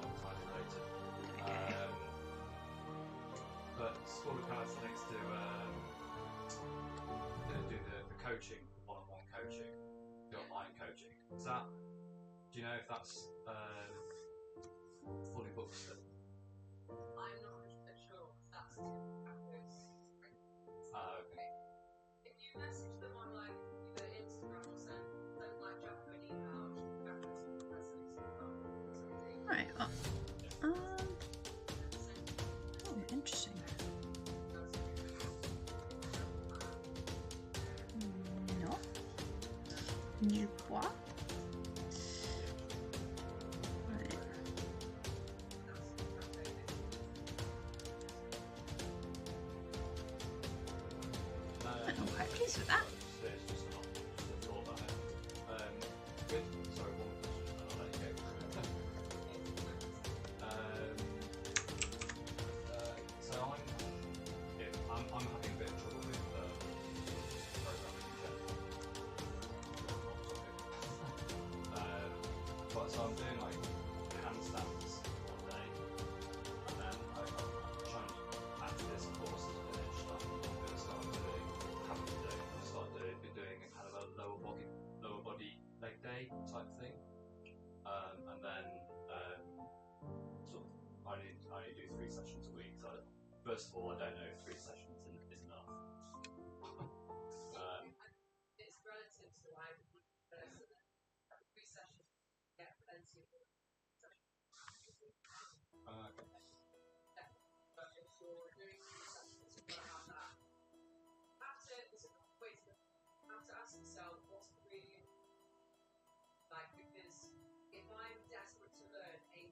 entirely related. But school accounts next to do the coaching, one-on-one coaching, the online coaching. Is that? Do you know if that's fully booked still? I'm not 100% sure if that's Okay. If you message them on like either Instagram or send like Jack an email, Right. Oh, interesting. No. Du bois. Right. I'm quite pleased with that. first of all, I don't know if 3 sessions is enough. It's relative to why person 3 sessions get plenty of but if you're doing 3 sessions, you've got to have that. Have to ask yourself what's really like, because if I'm desperate to learn a thing,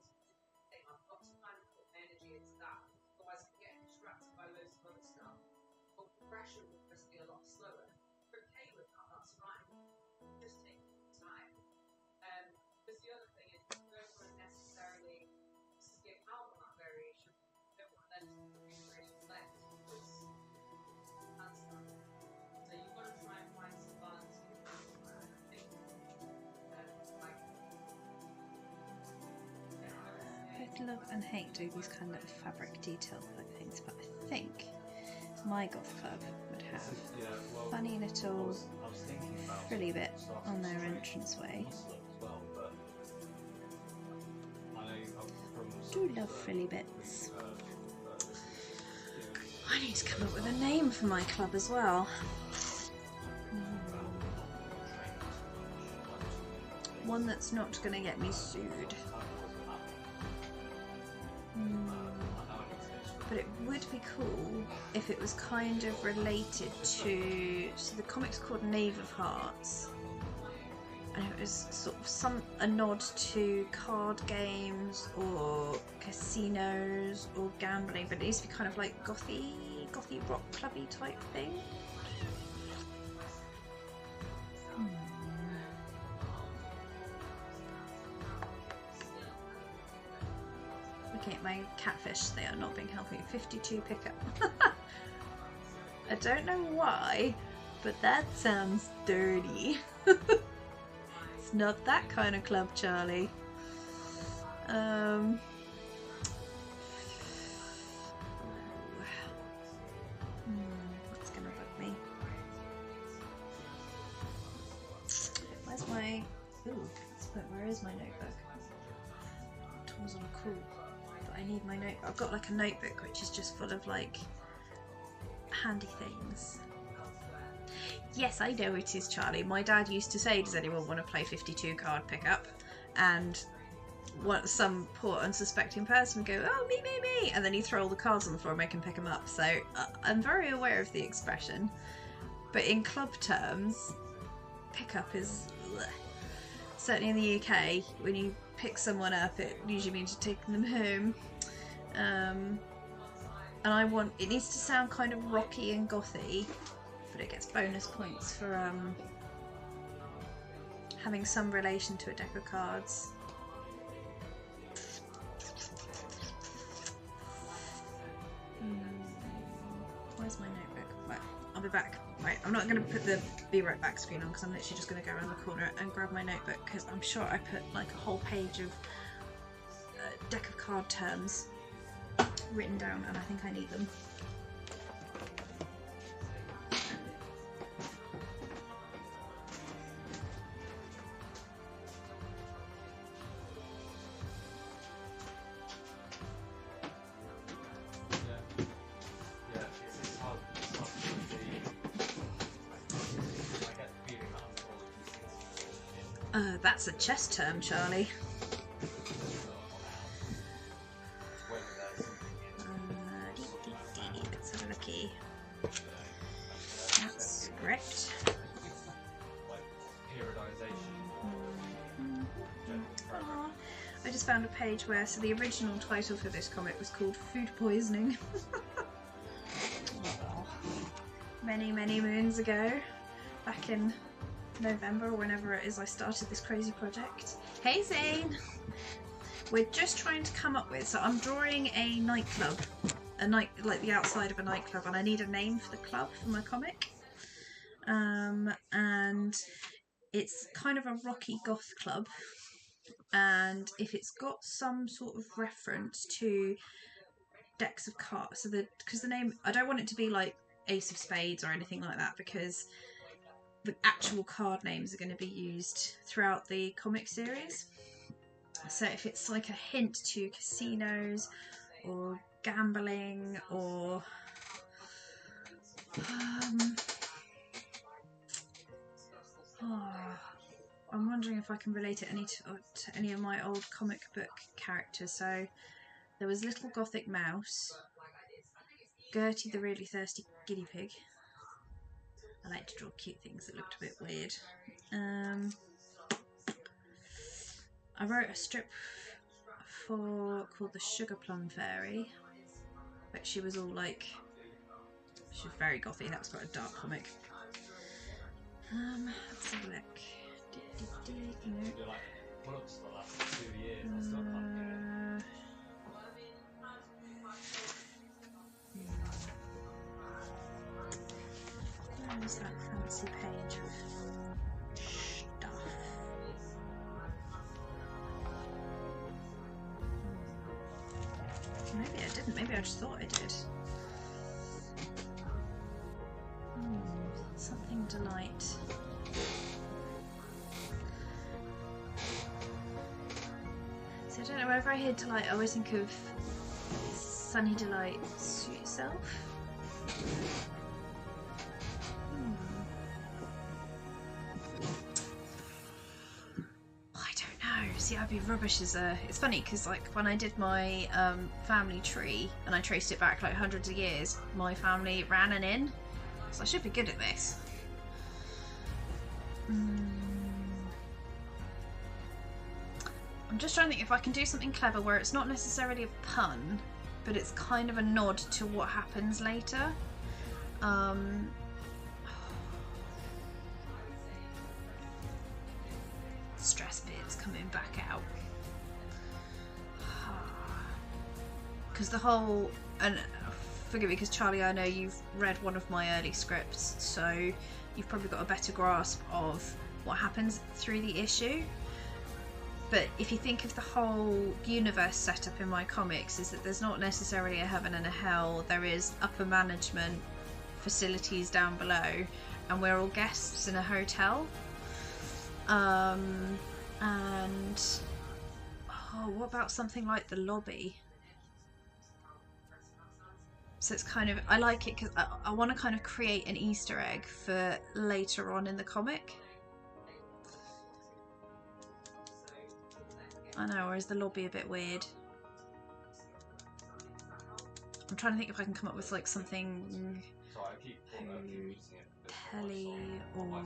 I've got to kind of put energy into that. Otherwise, I can get distracted by loads of other stuff. Or progression will just be a lot slower. You're okay with that, that's fine. Just take time. Because the other thing is, you don't want to necessarily skip out on that variation. You don't want to then really reflect because that's not. So you've got to try and find some balance with that. I think, like, Both love and hate do these kind of fabric detail type things, but I think my goth club would have funny little I was thinking about frilly bit starting on their to train entranceway. muscle up as well, but I know from Do love frilly bits. I need to come up with a name for my club as well. One that's not going to get me sued. But it would be cool if it was kind of related to, so the comic's called Knave of Hearts, and it was sort of a nod to card games or casinos or gambling, but it needs to be kind of like gothy rock clubby type thing. Looking at my catfish, they are not being healthy. 52 pickup. I don't know why, but that sounds dirty. It's not that kind of club, Charlie. What's gonna bug me? Where's my... Ooh, where is my notebook? Tools are cool. But I need my notebook. I've got like a notebook which is just full of like handy things. Yes, I know it is, Charlie. My dad used to say, does anyone want to play 52 card pickup? And some poor unsuspecting person would go, oh, me, and then you throw all the cards on the floor and make him pick them up. So I'm very aware of the expression. But in club terms, pickup is... Bleh. Certainly in the UK, when you pick someone up, it usually means you're taking them home. And it needs to sound kind of rocky and gothy, but it gets bonus points for having some relation to a deck of cards. Where's my notebook? Right, I'll be back. Right, I'm not going to put the be right back screen on because I'm literally just going to go around the corner and grab my notebook because I'm sure I put like a whole page of deck of card terms written down and I think I need them. That's a chess term, Charlie. Let's have a looky. That's script. I just found a page where, so the original title for this comic was called Food Poisoning. Many, many moons ago, back in November or whenever it is I started this crazy project. Hey Zane! We're just trying to come up with, so I'm drawing a nightclub, like the outside of a nightclub, and I need a name for the club for my comic. And it's kind of a rocky goth club, and if it's got some sort of reference to decks of cards, so because the name, I don't want it to be like Ace of Spades or anything like that, because the actual card names are going to be used throughout the comic series. So if it's like a hint to casinos or gambling or I'm wondering if I can relate it to any of my old comic book characters. So there was Little Gothic Mouse, Gertie the Really Thirsty Guinea Pig. I like to draw cute things that looked a bit weird. I wrote a strip called The Sugar Plum Fairy, but she was all like, she was very gothy. That was quite a dark comic. Let's have a look. Where's that fancy page of stuff? Maybe I didn't. Maybe I just thought I did. Something Delight. So I don't know, whenever I hear Delight, I always think of Sunny Delight, Sweet Self. I don't know. See, I'd be rubbish as a... It's funny, because like when I did my family tree, and I traced it back like hundreds of years, my family ran an inn. So I should be good at this. I'm just trying to think if I can do something clever where it's not necessarily a pun, but it's kind of a nod to what happens later. Stress beard's coming back out. Because the whole... and forgive me, because Charlie, I know you've read one of my early scripts, so you've probably got a better grasp of what happens through the issue. But if you think of the whole universe set up in my comics, is that there's not necessarily a heaven and a hell, there is upper management facilities down below, and we're all guests in a hotel. And what about something like the lobby? So it's kind of, I like it because I want to kind of create an Easter egg for later on in the comic. I know, or is the lobby a bit weird? I'm trying to think if I can come up with like something Pelly or...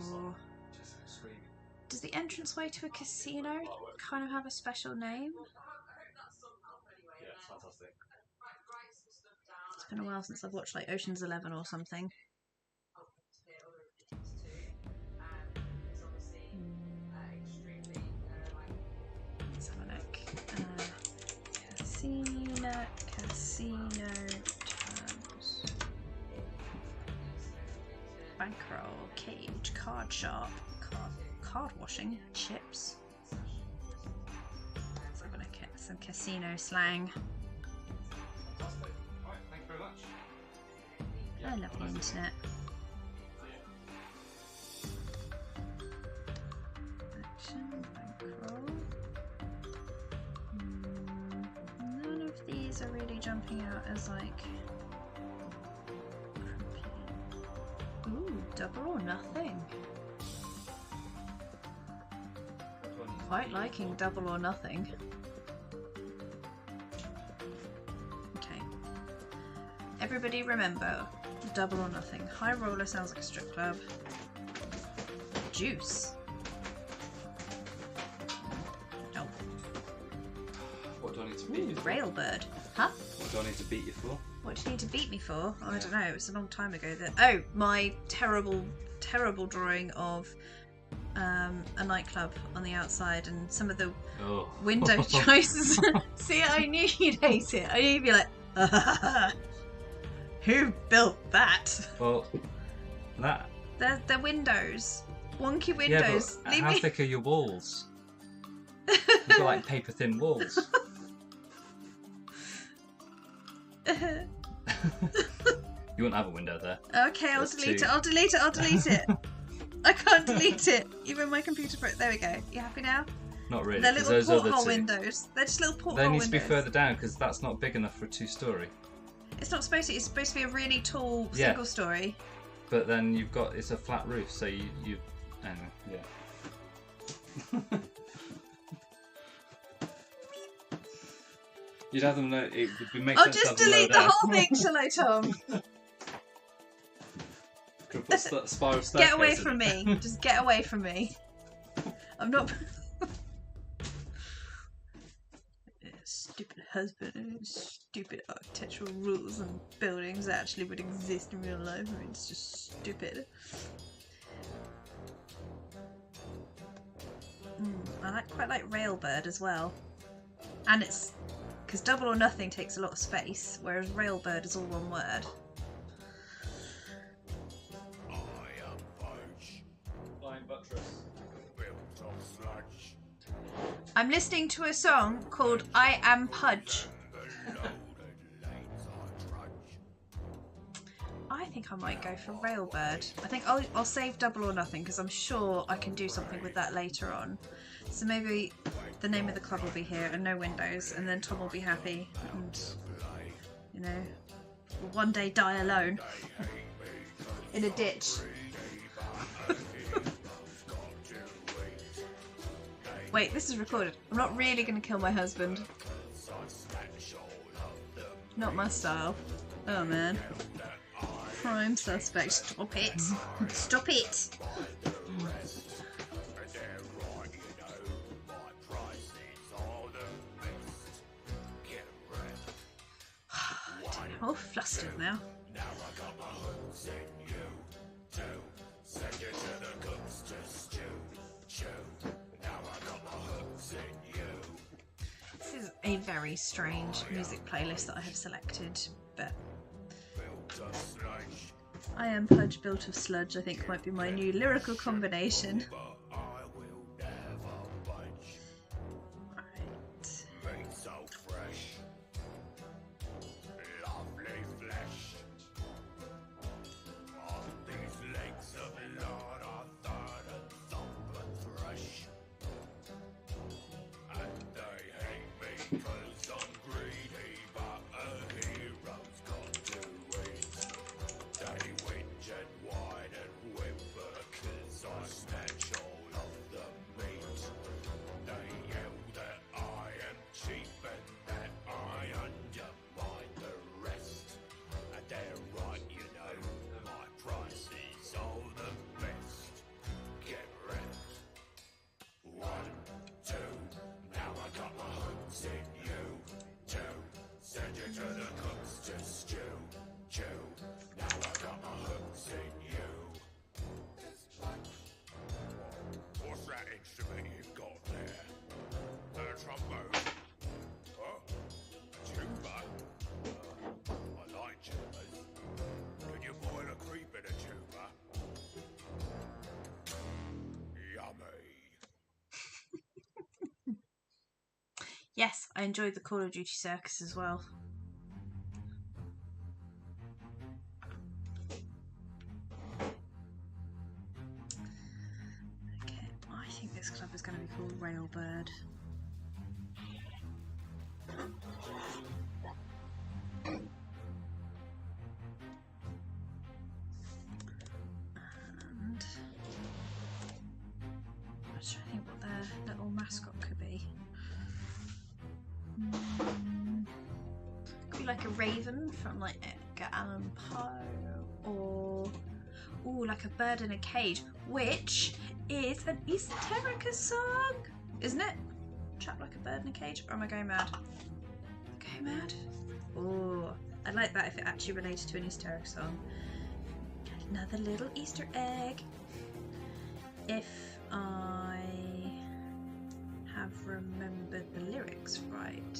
Does the entranceway to a casino kind of have a special name? Yeah, fantastic. It's been a while since I've watched like Ocean's 11 or something. Let's have a look. Casino terms. Bankroll, cage, card shop, card washing, chips. Let's have a look at some casino slang. Fantastic. Alright, thank you very much. I love the internet. Action, bankroll. None of these are really jumping out as like... Ooh, Double or Nothing. Quite liking Double or Nothing. Okay. Everybody remember, Double or Nothing. High Roller sounds like a strip club. Juice. Oh. What do I need to beat you for? Railbird. Huh? What do I need to beat you for? What do you need to beat me for? Oh, I don't know. It was a long time ago. Oh, my terrible, terrible drawing of a nightclub on the outside and some of the window choices. See, I knew you'd hate it. I knew you'd be like, who built that? Well, that... They're windows. Wonky windows. Yeah, but how thick are your walls? You've got like paper thin walls. You wouldn't have a window there. Okay, I'll delete it. I'll delete it. I'll delete it. I can't delete it. Even my computer. There we go. You happy now? Not really. They're little porthole windows. They're just little porthole windows. They need to be further down because that's not big enough for a 2-story. It's not supposed to. It's supposed to be a really tall Yeah. single story. But then you've got it's a flat roof, so you anyway, yeah. You'd have them know it would make I'll sense to just have them low delete the down. whole thing, shall I, Tom? Could put spiral staircase Get away in from it. me. Just get away from me. I'm not. Stupid husband and stupid architectural rules and buildings that actually would exist in real life. I mean, it's just stupid. I quite like Railbird as well. And it's because Double or Nothing takes a lot of space, whereas Railbird is all one word. Flying buttress. I'm listening to a song called I Am Pudge. I think I might go for Railbird. I think I'll save Double or Nothing because I'm sure I can do something with that later on. So maybe the name of the club will be here and no windows, and then Tom will be happy and, you know, will one day die alone in a ditch. Wait, this is recorded. I'm not really going to kill my husband. Not my style. Oh man. Prime suspect. Stop it. Stop it. I'm all flustered now. This is a very strange music playlist that I have selected, but I Am Pudge Built of Sludge I think might be my new lyrical combination. What's that instrument you've got there? A trombone? Huh? A tuba? I like tubas. Can you boil a creep in a tuba? Yummy. Yes, I enjoyed the Call of Duty Circus as well. Okay, I think this club is going to be called Railbird. And I'm just trying to think what their little mascot could be. Could be like a raven from like Edgar Allan Poe, or like a bird in a cage, which is an Esoterica song, isn't it? Trapped like a bird in a cage, or am I going mad? Going mad? Oh, I'd like that if it actually related to an Esoterica song. Another little Easter egg. If I have remembered the lyrics right.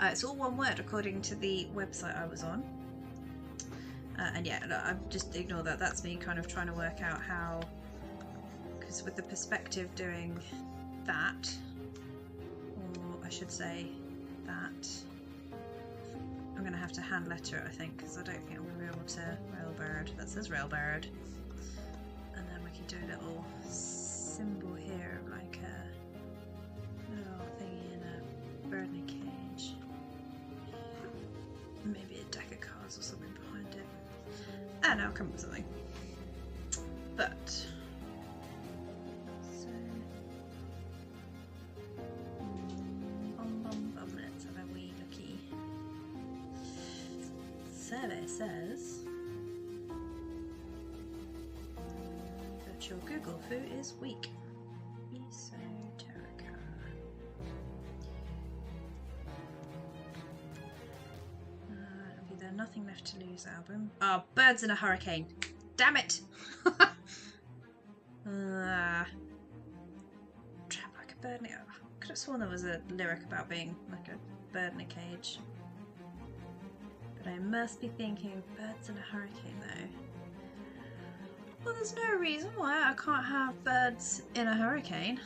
It's all one word according to the website I was on. And yeah, no, I've just ignored that. That's me kind of trying to work out how, because with the perspective doing that, or I should say that, I'm going to have to hand letter it, I think, because I don't think I'm going to be able to. Railbird, that says Railbird. And then we can do a little symbol here of like a little thingy in a bird in a cage. Maybe a deck of cards. And I'll come up with something. But so let's have a wee looky. Survey says that your Google foo is weak. Esoterica. Be there nothing left to lose album. Oh, Birds in a Hurricane. Damn it! Trap like a bird in a... I could have sworn there was a lyric about being like a bird in a cage. But I must be thinking Birds in a Hurricane though. Well, there's no reason why I can't have birds in a hurricane.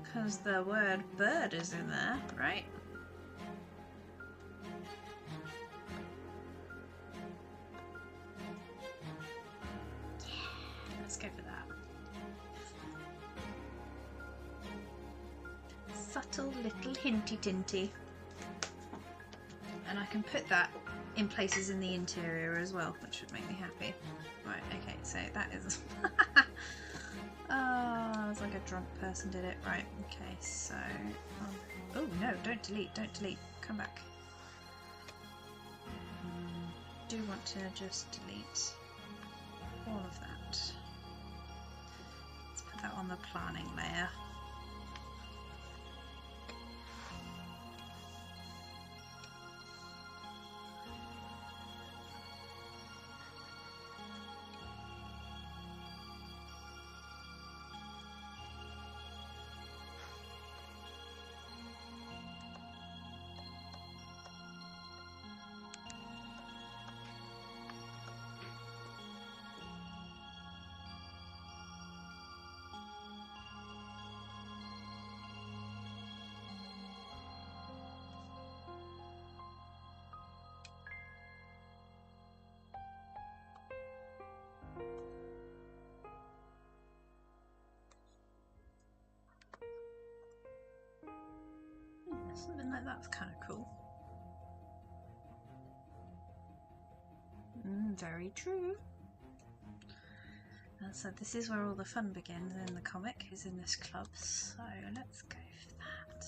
Because the word bird is in there, right? Let's go for that. Subtle little hinty tinty. And I can put that in places in the interior as well, which would make me happy. Right, okay, so that is... Oh, it's like a drunk person did it. Right, okay, so... Oh no, don't delete, come back. Do want to just delete all of that. Let's put that on the planning layer. Something like that's kind of cool. Very true. And so this is where all the fun begins in the comic, is in this club. So let's go for that.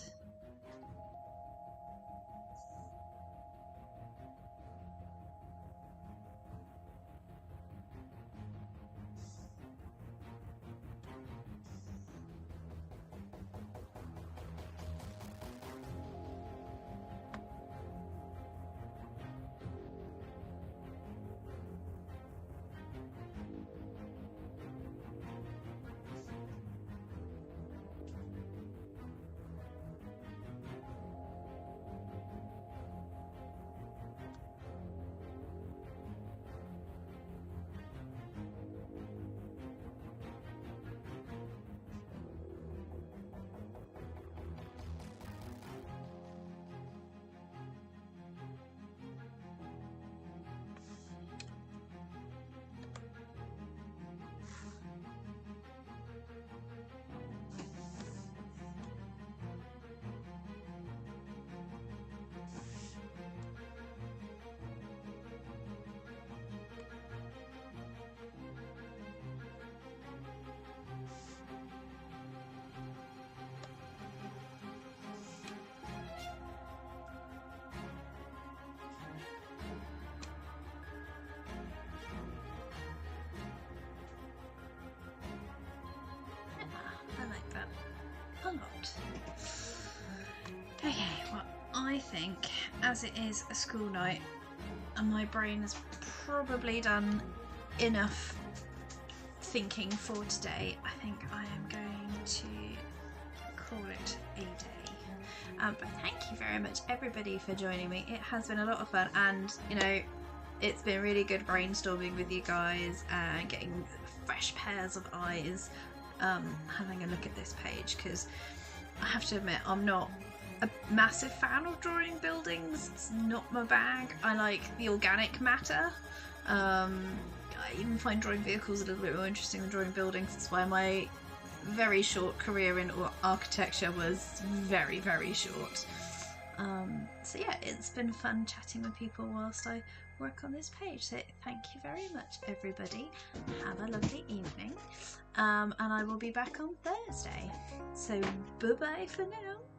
A lot. Okay, well, I think as it is a school night and my brain has probably done enough thinking for today, I think I am going to call it a day. But thank you very much everybody for joining me. It has been a lot of fun, and you know, it's been really good brainstorming with you guys and getting fresh pairs of eyes having a look at this page, because I have to admit I'm not a massive fan of drawing buildings. It's not my bag. I like the organic matter. I even find drawing vehicles a little bit more interesting than drawing buildings. That's why my very short career in architecture was very, very short. So yeah, it's been fun chatting with people whilst I work on this page. So thank you very much, everybody. Have a lovely evening. And I will be back on Thursday. So bye bye for now.